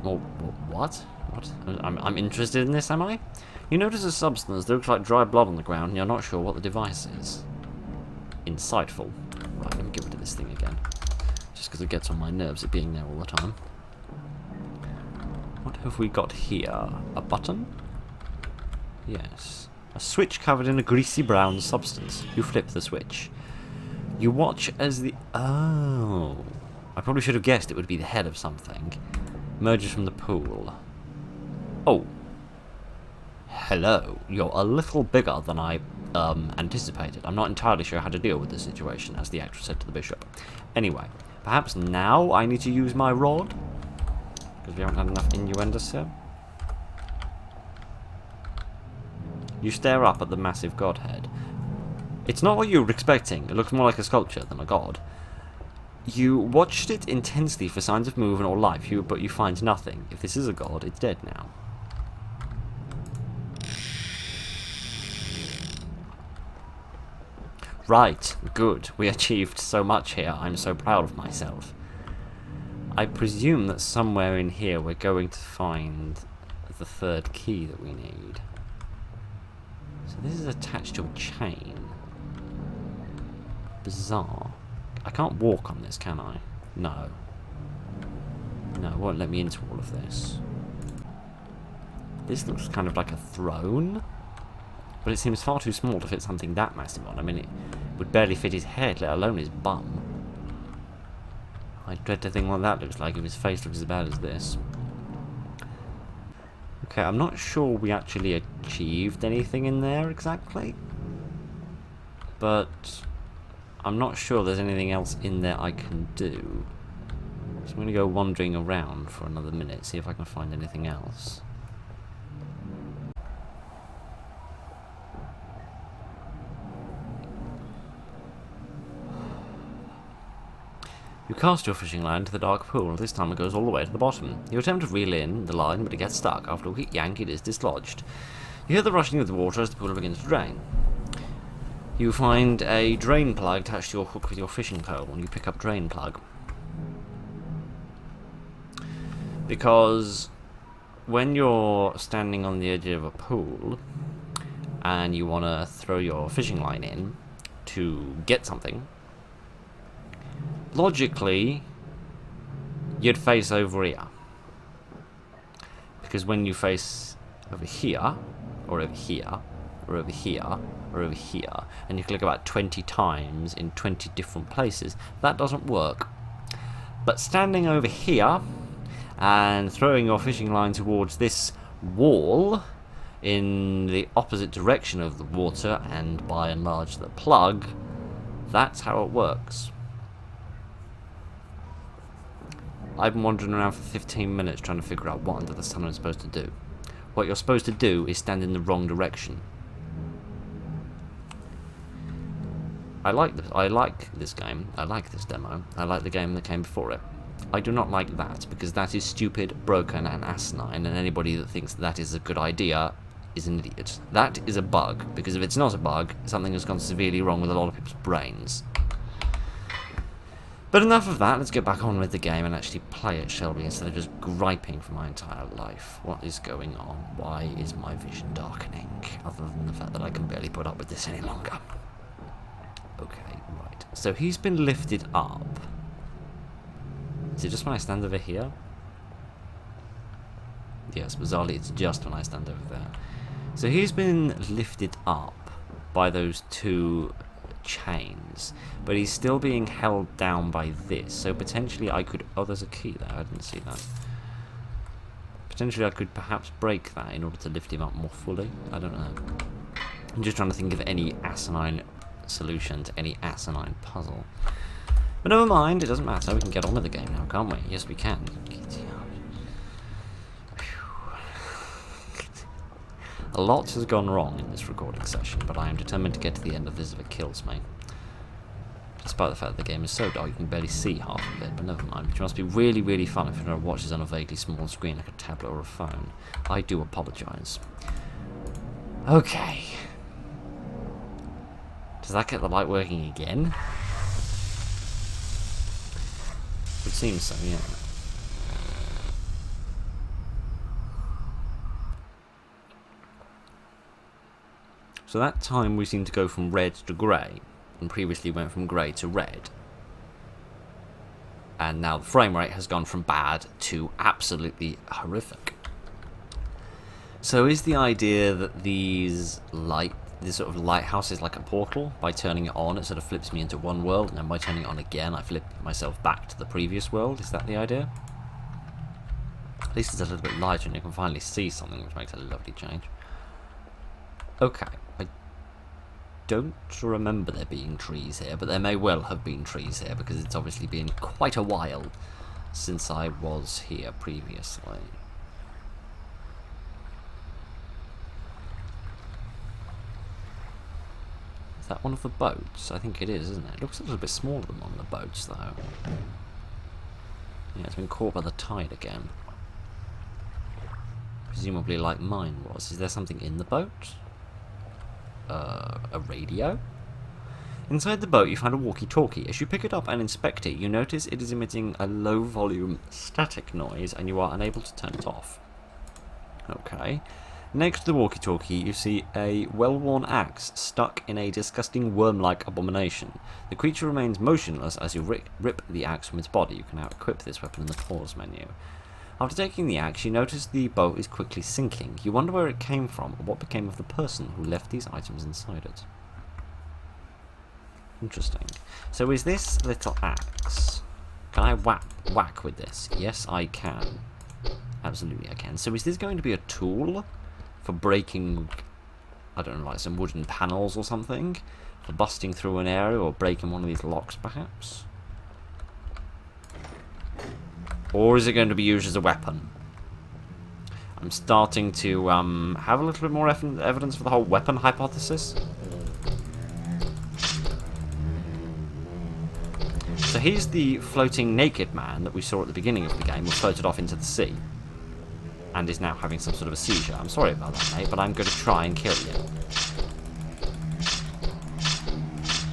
Oh, what? What? I'm interested in this, am I? You notice a substance that looks like dry blood on the ground and you're not sure what the device is. Insightful. Right, let me get rid of this thing again. Just because it gets on my nerves, it being there all the time. What have we got here? A button? Yes. A switch covered in a greasy brown substance. You flip the switch. You watch as the... Oh. I probably should have guessed it would be the head of something. Emerges from the pool. Oh. Hello. You're a little bigger than I anticipated. I'm not entirely sure how to deal with this situation, as the actress said to the bishop. Anyway, perhaps now I need to use my rod? Because we haven't had enough innuendos here. You stare up at the massive godhead. It's not what you were expecting. It looks more like a sculpture than a god. You watched it intensely for signs of movement or life, but you find nothing. If this is a god, it's dead now. Right, good. We achieved so much here. I'm so proud of myself. I presume that somewhere in here we're going to find the third key that we need. So this is attached to a chain. Bizarre. I can't walk on this, can I? No. No, it won't let me into all of this. This looks kind of like a throne, but it seems far too small to fit something that massive on. I mean, it would barely fit his head, let alone his bum. I dread to think what that looks like if his face looks as bad as this. Okay, I'm not sure we actually achieved anything in there exactly, but I'm not sure there's anything else in there I can do. So I'm going to go wandering around for another minute, see if I can find anything else. You cast your fishing line to the dark pool. This time it goes all the way to the bottom. You attempt to reel in the line, but it gets stuck. After a quick yank, it is dislodged. You hear the rushing of the water as the pool begins to drain. You find a drain plug attached to your hook with your fishing pole, and you pick up drain plug. Because when you're standing on the edge of a pool and you want to throw your fishing line in to get something, logically, you'd face over here. Because when you face over here, or over here, or over here, or over here, and you click about 20 times in 20 different places, that doesn't work. But standing over here, and throwing your fishing line towards this wall, in the opposite direction of the water, and by and large the plug, that's how it works. I've been wandering around for 15 minutes trying to figure out what under the sun I'm supposed to do. What you're supposed to do is stand in the wrong direction. I like this game. I like this demo. I like the game that came before it. I do not like that, because that is stupid, broken, and asinine, and anybody that thinks that is a good idea is an idiot. That is a bug, because if it's not a bug, something has gone severely wrong with a lot of people's brains. But enough of that, let's get back on with the game and actually play it, shall we, instead of just griping for my entire life. What is going on? Why is my vision darkening? Other than the fact that I can barely put up with this any longer. Okay, right. So he's been lifted up. Is it just when I stand over here? Yes, bizarrely, it's just when I stand over there. So he's been lifted up by those two chains, but he's still being held down by this. So potentially I could... Oh, there's a key there. I didn't see that. Potentially I could perhaps break that in order to lift him up more fully. I don't know. I'm just trying to think of any asinine solution to any asinine puzzle. But never mind, it doesn't matter. We can get on with the game now, can't we? Yes, we can. A lot has gone wrong in this recording session, but I am determined to get to the end of this if it kills me. Despite the fact that the game is so dark you can barely see half of it, but never mind, which must be really, really fun if you're going to watch this on a vaguely small screen like a tablet or a phone. I do apologise. Okay. Does that get the light working again? Would seem so, yeah. So that time we seem to go from red to grey, and previously went from grey to red. And now the frame rate has gone from bad to absolutely horrific. So is the idea that this sort of lighthouse is like a portal? By turning it on, it sort of flips me into one world, and then by turning it on again, I flip myself back to the previous world? Is that the idea? At least it's a little bit lighter and you can finally see something, which makes a lovely change. Okay, I don't remember there being trees here, but there may well have been trees here, because it's obviously been quite a while since I was here previously. Is that one of the boats? I think it is, isn't it? It looks a little bit smaller than one of the boats, though. Yeah, it's been caught by the tide again. Presumably like mine was. Is there something in the boat? A radio? Inside the boat you find a walkie-talkie. As you pick it up and inspect it, you notice it is emitting a low-volume static noise and you are unable to turn it off. Okay. Next to the walkie-talkie you see a well-worn axe stuck in a disgusting worm-like abomination. The creature remains motionless as you rip the axe from its body. You can now equip this weapon in the pause menu. After taking the axe, you notice the boat is quickly sinking. You wonder where it came from, or what became of the person who left these items inside it. Interesting. So is this little axe... Can I whack with this? Yes, I can. Absolutely I can. So is this going to be a tool for breaking, I don't know, like some wooden panels or something? For busting through an area, or breaking one of these locks, perhaps? Or is it going to be used as a weapon? I'm starting to have a little bit more evidence for the whole weapon hypothesis. So he's the floating naked man that we saw at the beginning of the game, who floated off into the sea. And is now having some sort of a seizure. I'm sorry about that, mate, but I'm going to try and kill you.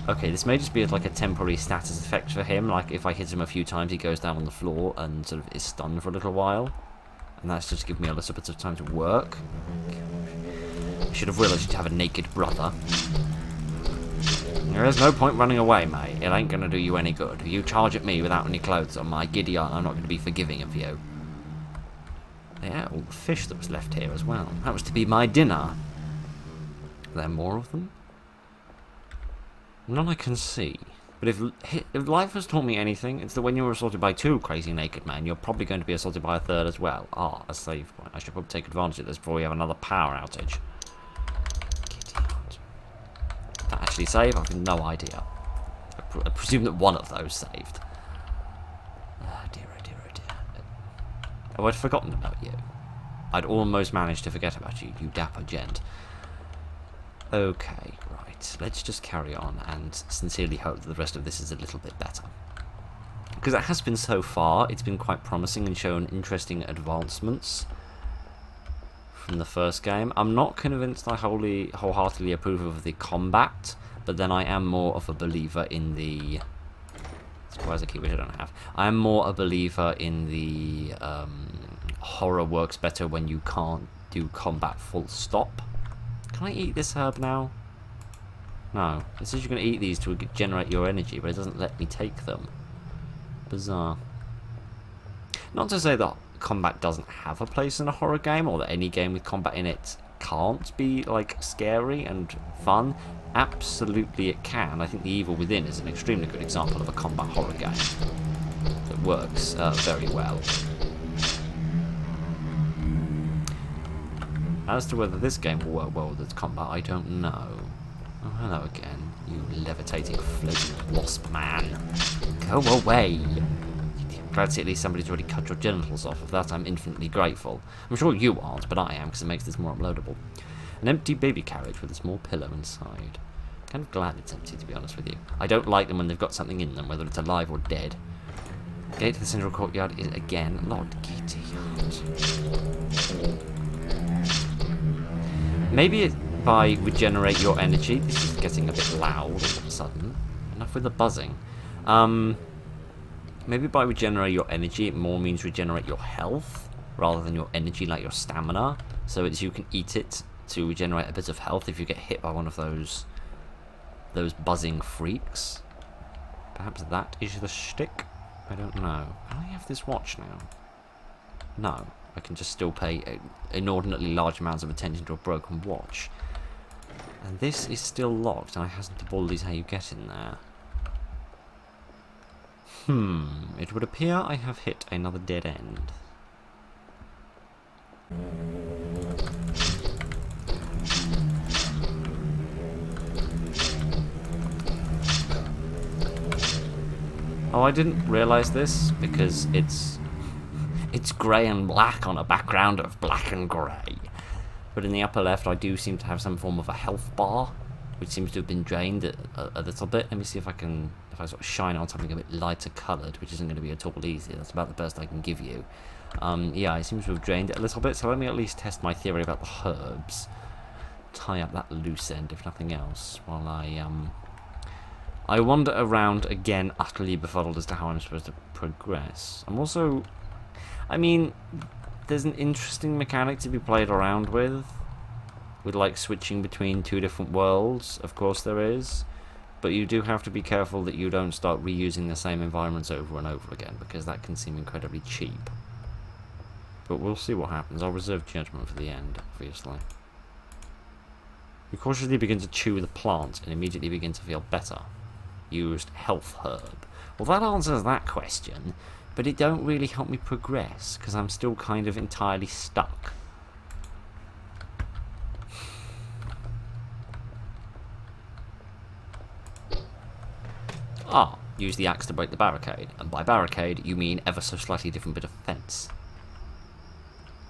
Okay, this may just be like a temporary status effect for him, like if I hit him a few times he goes down on the floor and sort of is stunned for a little while. And that's just giving me a little bit of time to work. I should have realised you'd have a naked brother. There is no point running away, mate. It ain't going to do you any good. If you charge at me without any clothes on, my giddy aunt, I'm not going to be forgiving of you. Yeah, all the fish that was left here as well. That was to be my dinner. Are there more of them? None I can see. But if life has taught me anything, it's that when you're assaulted by two crazy naked men, you're probably going to be assaulted by a third as well. Ah, a save point. I should probably take advantage of this before we have another power outage. Did that actually save? I've no idea. I presume that one of those saved. Oh dear, oh dear, oh dear. Oh, I'd forgotten about you. I'd almost managed to forget about you, you dapper gent. Okay, right. Let's just carry on and sincerely hope that the rest of this is a little bit better. Because it has been so far, it's been quite promising and shown interesting advancements from the first game. I'm not convinced I wholeheartedly approve of the combat, but then I am more of a believer in the... Where's the key, which I don't have. I am more a believer in the horror works better when you can't do combat full stop. Can I eat this herb now? No. It says you can eat these to generate your energy, but it doesn't let me take them. Bizarre. Not to say that combat doesn't have a place in a horror game, or that any game with combat in it can't be like scary and fun. Absolutely it can. I think The Evil Within is an extremely good example of a combat horror game that works very well. As to whether this game will work well with its combat, I don't know. Oh, hello again, you levitating floating wasp man. Go away! Glad to see at least somebody's already cut your genitals off. Of that I'm infinitely grateful. I'm sure you aren't, but I am, because it makes this more uploadable. An empty baby carriage with a small pillow inside. Kind of glad it's empty, to be honest with you. I don't like them when they've got something in them, whether it's alive or dead. Gate to the central courtyard is again locked. Giddy. Maybe it by regenerate your energy. This is getting a bit loud all of a sudden. Enough with the buzzing. Maybe by regenerate your energy, it more means regenerate your health rather than your energy, like your stamina. So it's you can eat it to regenerate a bit of health if you get hit by one of those buzzing freaks. Perhaps that is the shtick. I don't know. Can I have this watch now? No. I can just still pay inordinately large amounts of attention to a broken watch. And this is still locked, and I hasn't told how you get in there. It would appear I have hit another dead end. Oh, I didn't realise this, because it's grey and black on a background of black and grey. But in the upper left, I do seem to have some form of a health bar, which seems to have been drained a little bit. Let me see if I sort of shine on something a bit lighter coloured, which isn't going to be at all easy. That's about the best I can give you. Yeah, it seems to have drained it a little bit, so let me at least test my theory about the herbs. Tie up that loose end, if nothing else, while I wander around again, utterly befuddled as to how I'm supposed to progress. I'm also... I mean, there's an interesting mechanic to be played around with like switching between two different worlds. Of course there is, but you do have to be careful that you don't start reusing the same environments over and over again, because that can seem incredibly cheap. But we'll see what happens. I'll reserve judgment for the end, obviously. You cautiously begin to chew the plant and immediately begin to feel better. Used health herb. Well, that answers that question, but it don't really help me progress, because I'm still kind of entirely stuck. Ah, use the axe to break the barricade, and by barricade you mean ever so slightly different bit of fence.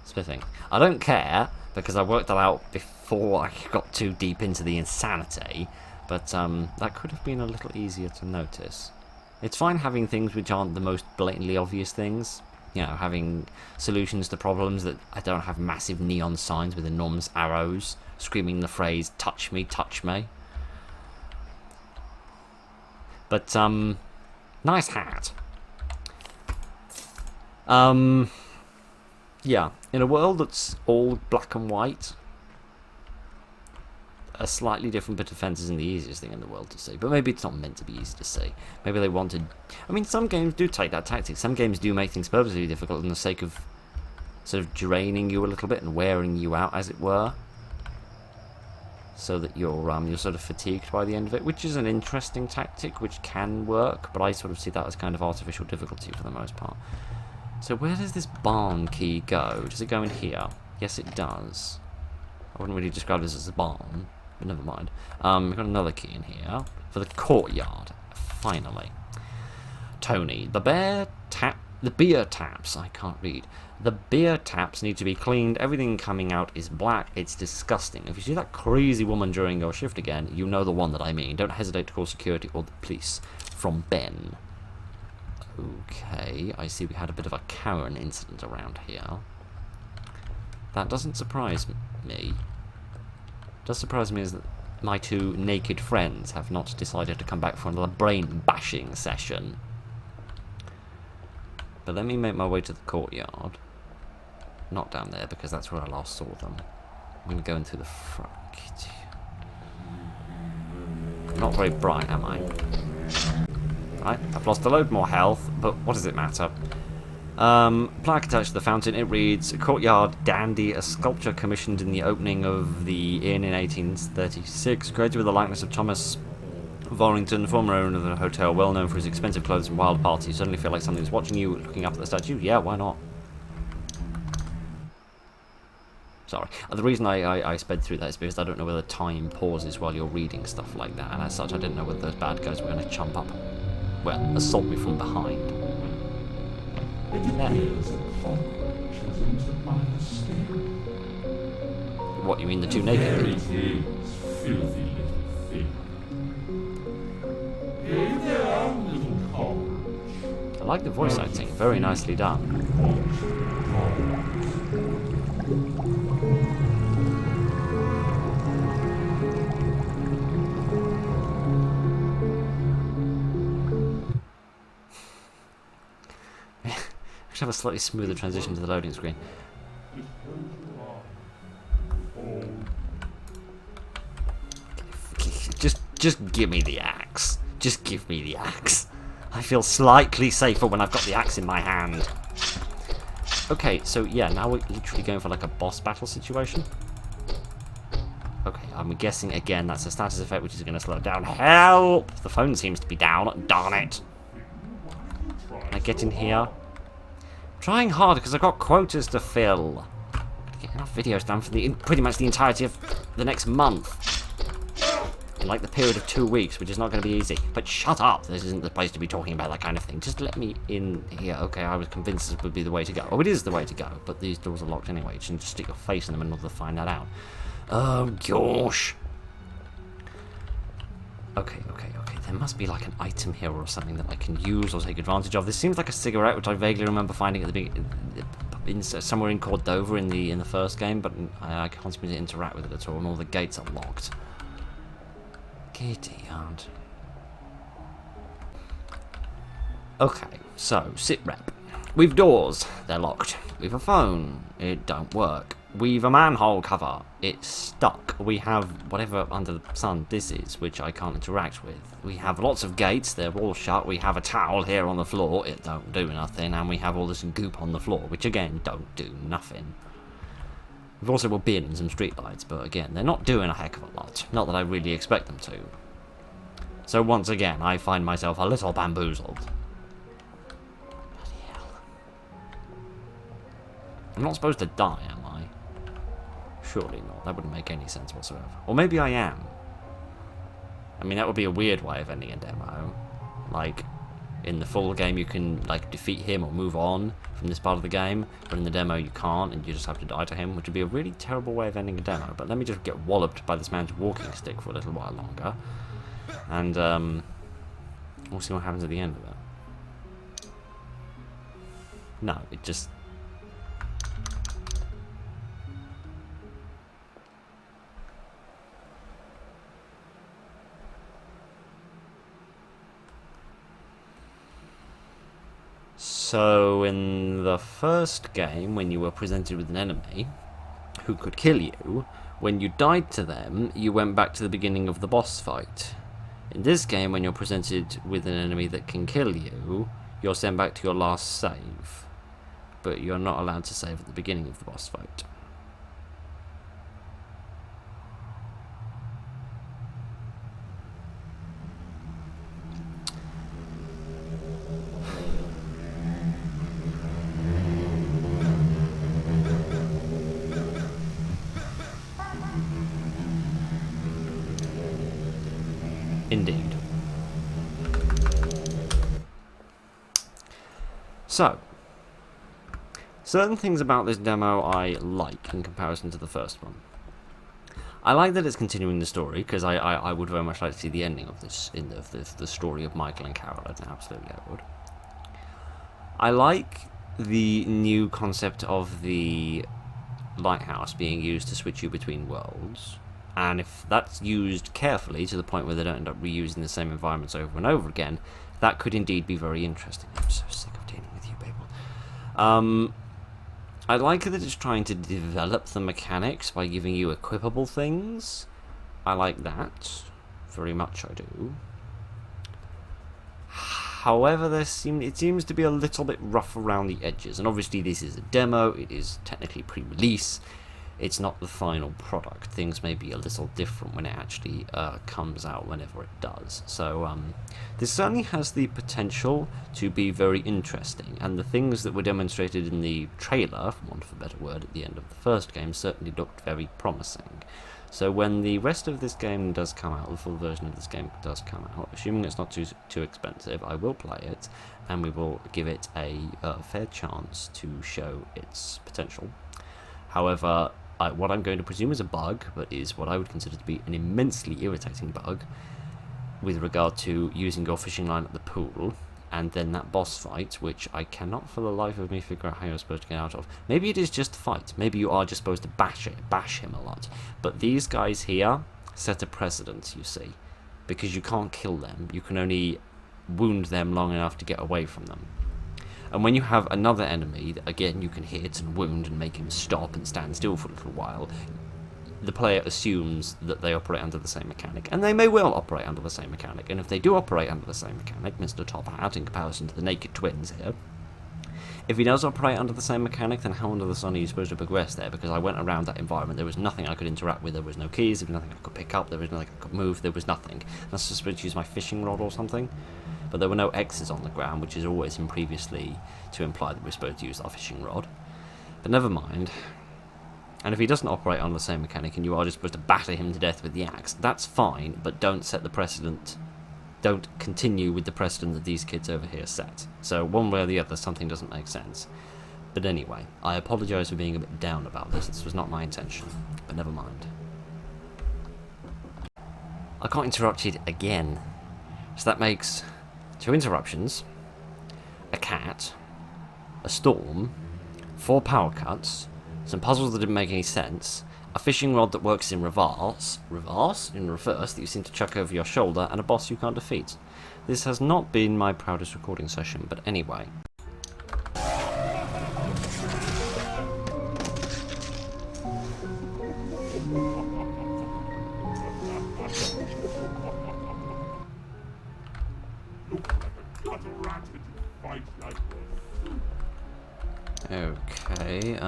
Spiffing. I don't care, because I worked that out before I got too deep into the insanity, but that could have been a little easier to notice. It's fine having things which aren't the most blatantly obvious things. You know, having solutions to problems that I don't have massive neon signs with enormous arrows screaming the phrase, touch me, touch me. But, nice hat. Yeah, in a world that's all black and white, a slightly different bit of fence isn't the easiest thing in the world to see. But maybe it's not meant to be easy to see. Maybe they wanted... I mean, some games do take that tactic. Some games do make things purposely difficult in the sake of sort of draining you a little bit and wearing you out, as it were. So that you're sort of fatigued by the end of it, which is an interesting tactic, which can work, but I sort of see that as kind of artificial difficulty for the most part. So where does this barn key go? Does it go in here? Yes, it does. I wouldn't really describe this as a barn, but never mind. We've got another key in here for the courtyard. Finally. Tony, the beer taps. I can't read. The beer taps need to be cleaned. Everything coming out is black. It's disgusting. If you see that crazy woman during your shift again, you know the one that I mean. Don't hesitate to call security or the police. From Ben. Okay, I see we had a bit of a Karen incident around here. That doesn't surprise me. What does surprise me is that my two naked friends have not decided to come back for another brain bashing session. But let me make my way to the courtyard. Not down there, because that's where I last saw them. I'm going to go into the front. I'm not very bright, am I? Right, I've lost a load more health, but what does it matter? Plaque attached to the fountain, it reads, Courtyard Dandy, a sculpture commissioned in the opening of the inn in 1836, created with the likeness of Thomas Vollington, former owner of the hotel, well known for his expensive clothes and wild parties. You suddenly feel like something's watching you, looking up at the statue. Yeah, why not? Sorry. The reason I sped through that is because I don't know whether time pauses while you're reading stuff like that, and as such I didn't know whether those bad guys were going to jump up, well, assault me from behind. What, you mean the two naked people? I like the voice acting, very nicely done. I should have a slightly smoother transition to the loading screen. Just give me the axe. Just give me the axe. I feel slightly safer when I've got the axe in my hand. Okay, so yeah, now we're literally going for like a boss battle situation. Okay, I'm guessing again that's a status effect which is going to slow it down. Help! The phone seems to be down. Darn it. Can I get in here? I'm trying hard because I've got quotas to fill. Gotta get enough videos done for pretty much the entirety of the next month. In like the period of 2 weeks, which is not going to be easy. But shut up! This isn't the place to be talking about that kind of thing. Just let me in here. Okay, I was convinced this would be the way to go. Oh, it is the way to go, but these doors are locked anyway. You shouldn't just stick your face in them in order to find that out. Oh, gosh. Okay. There must be like an item here or something that I can use or take advantage of. This seems like a cigarette, which I vaguely remember finding at the beginning, somewhere in Cordova in the first game, but I can't seem to interact with it at all, and all the gates are locked. Giddy aunt. Okay, so sit rep. We've doors, they're locked. We've a phone, it don't work. We've a manhole cover, it's stuck. We have whatever under the sun this is, which I can't interact with. We have lots of gates, they're all shut. We have a towel here on the floor, it don't do nothing. And we have all this goop on the floor, which again don't do nothing. We've also got bin and some streetlights, but again, they're not doing a heck of a lot. Not that I really expect them to. So once again, I find myself a little bamboozled. Bloody hell. I'm not supposed to die, am I? Surely not. That wouldn't make any sense whatsoever. Or maybe I am. I mean, that would be a weird way of ending a demo. Like, in the full game you can, like, defeat him or move on from this part of the game, but in the demo you can't, and you just have to die to him, which would be a really terrible way of ending a demo. But let me just get walloped by this man's walking stick for a little while longer, and we'll see what happens at the end of it. No, it just... So, in the first game, when you were presented with an enemy who could kill you, when you died to them, you went back to the beginning of the boss fight. In this game, when you're presented with an enemy that can kill you, you're sent back to your last save. But you're not allowed to save at the beginning of the boss fight. Indeed. So, certain things about this demo I like in comparison to the first one. I like that it's continuing the story, because I would very much like to see the ending of this, the story of Michael and Carol, absolutely I would. I like the new concept of the lighthouse being used to switch you between worlds. And if that's used carefully to the point where they don't end up reusing the same environments over and over again, that could indeed be very interesting. I'm so sick of dealing with you people. I like that it's trying to develop the mechanics by giving you equipable things. I like that. Very much I do. However, it seems to be a little bit rough around the edges, and obviously this is a demo, it is technically pre-release, it's not the final product. Things may be a little different when it actually comes out, whenever it does. So this certainly has the potential to be very interesting, and the things that were demonstrated in the trailer, for want of a better word, at the end of the first game certainly looked very promising. So when the rest of this game does come out, the full version of this game does come out, assuming it's not too expensive, I will play it, and we will give it a fair chance to show its potential. However, what I'm going to presume is a bug, but is what I would consider to be an immensely irritating bug, with regard to using your fishing line at the pool, and then that boss fight, which I cannot for the life of me figure out how you're supposed to get out of. Maybe it is just a fight, maybe you are just supposed to bash him a lot, but these guys here set a precedent, you see, because you can't kill them, you can only wound them long enough to get away from them. And when you have another enemy that, again, you can hit and wound and make him stop and stand still for a little while, the player assumes that they operate under the same mechanic, and they may well operate under the same mechanic, and if they do operate under the same mechanic, Mr. Top Hat, in comparison to the naked twins here, if he does operate under the same mechanic, then how under the sun are you supposed to progress there? Because I went around that environment, there was nothing I could interact with, there was no keys, there was nothing I could pick up, there was nothing I could move, there was nothing. I was supposed to use my fishing rod or something, but there were no X's on the ground, which is always been previously to imply that we're supposed to use our fishing rod. But never mind. And if he doesn't operate on the same mechanic and you are just supposed to batter him to death with the axe, that's fine, but don't set the precedent. Don't continue with the precedent that these kids over here set. So one way or the other, something doesn't make sense. But anyway, I apologise for being a bit down about this. This was not my intention, but never mind. I got interrupted again. So that makes 2 interruptions, a cat, a storm, 4 power cuts, some puzzles that didn't make any sense, a fishing rod that works in reverse, that you seem to chuck over your shoulder, and a boss you can't defeat. This has not been my proudest recording session, but anyway. Okay,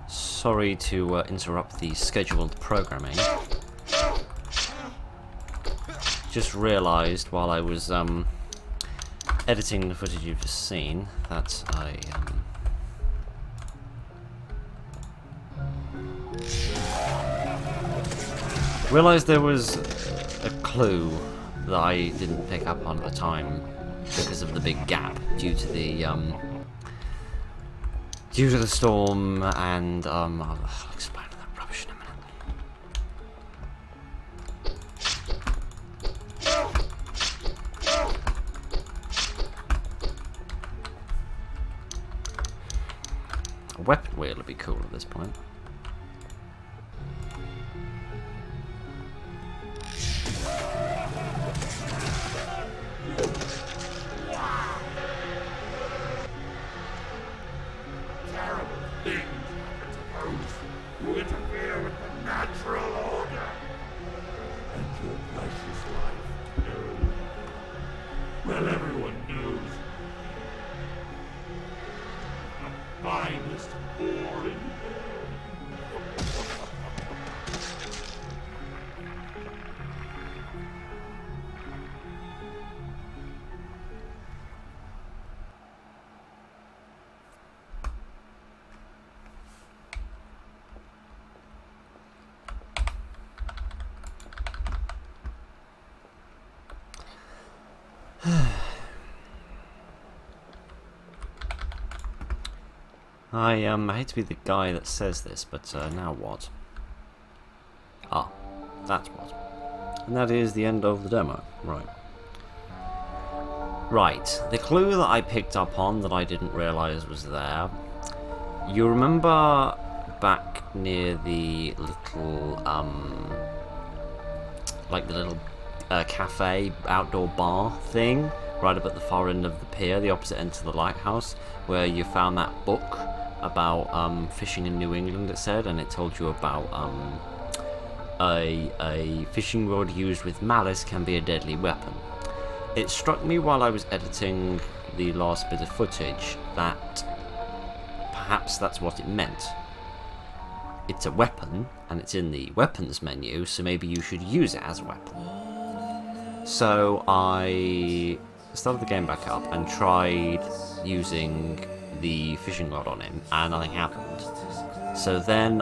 sorry to interrupt the scheduled programming. Just realised while I was editing the footage you've just seen that I realised there was a clue that I didn't pick up on at the time because of the big gap due to the storm, and I'll explain that rubbish in a minute. A weapon wheel would be cool at this point. You interfere with the natural order. And your precious life knows. Well, everyone knows. The finest boring. I hate to be the guy that says this, but now what? Ah, that's what. And that is the end of the demo. Right. Right, the clue that I picked up on that I didn't realise was there. You remember back near the little, like the little cafe, outdoor bar thing, right up at the far end of the pier, the opposite end to the lighthouse, where you found that book about fishing in New England, it said, and it told you about a fishing rod used with malice can be a deadly weapon. it struck me while I was editing the last bit of footage that perhaps that's what it meant. It's a weapon, and it's in the weapons menu, so maybe you should use it as a weapon. So I started the game back up and tried using the fishing rod on him, and nothing happened. So then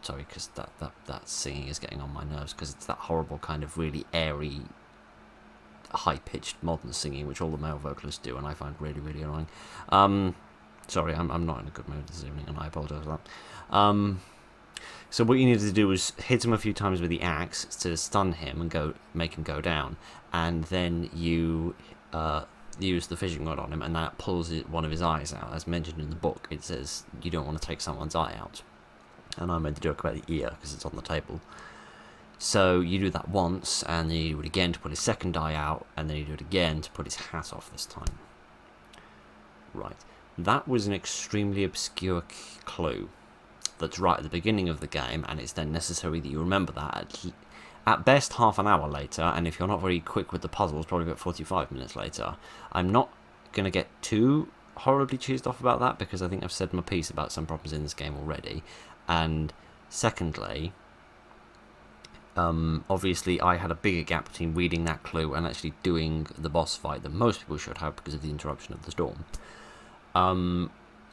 sorry, because that singing is getting on my nerves, because it's that horrible kind of really airy, high-pitched modern singing, which all the male vocalists do, and I find really, really annoying. Sorry, I'm not in a good mood this evening, and I apologise for that. So what you needed to do was hit him a few times with the axe to stun him and make him go down, and then you use the fishing rod on him, and that pulls one of his eyes out. As mentioned in the book, it says you don't want to take someone's eye out. And I made the joke about the ear because it's on the table. So you do that once, and then you do it again to put his second eye out, and then you do it again to put his hat off this time. Right. That was an extremely obscure clue that's right at the beginning of the game, and it's then necessary that you remember that at best half an hour later, and if you're not very quick with the puzzles, probably about 45 minutes later. I'm not going to get too horribly cheesed off about that, because I think I've said my piece about some problems in this game already. And secondly, obviously I had a bigger gap between reading that clue and actually doing the boss fight than most people should have because of the interruption of the storm.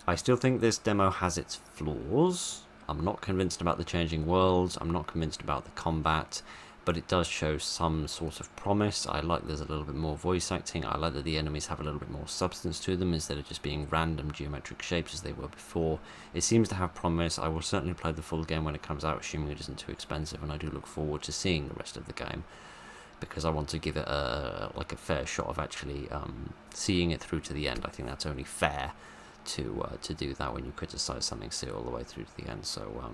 I still think this demo has its flaws. I'm not convinced about the changing worlds, I'm not convinced about the combat, but it does show some sort of promise. I like there's a little bit more voice acting. I like that the enemies have a little bit more substance to them instead of just being random geometric shapes as they were before. It seems to have promise. I will certainly play the full game when it comes out, assuming it isn't too expensive, and I do look forward to seeing the rest of the game, because I want to give it a fair shot of actually seeing it through to the end. I think that's only fair to do that when you criticise something, see it all the way through to the end. So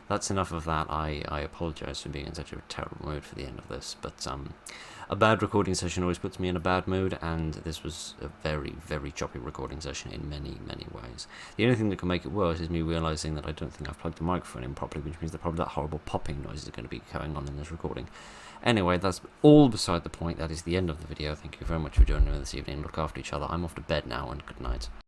that's enough of that. I apologise for being in such a terrible mood for the end of this, but a bad recording session always puts me in a bad mood, and this was a very, very choppy recording session in many, many ways. The only thing that can make it worse is me realising that I don't think I've plugged the microphone in properly, which means that probably that horrible popping noise is going to be going on in this recording. Anyway, that's all beside the point. That is the end of the video. Thank you very much for joining me this evening. Look after each other. I'm off to bed now, and good night.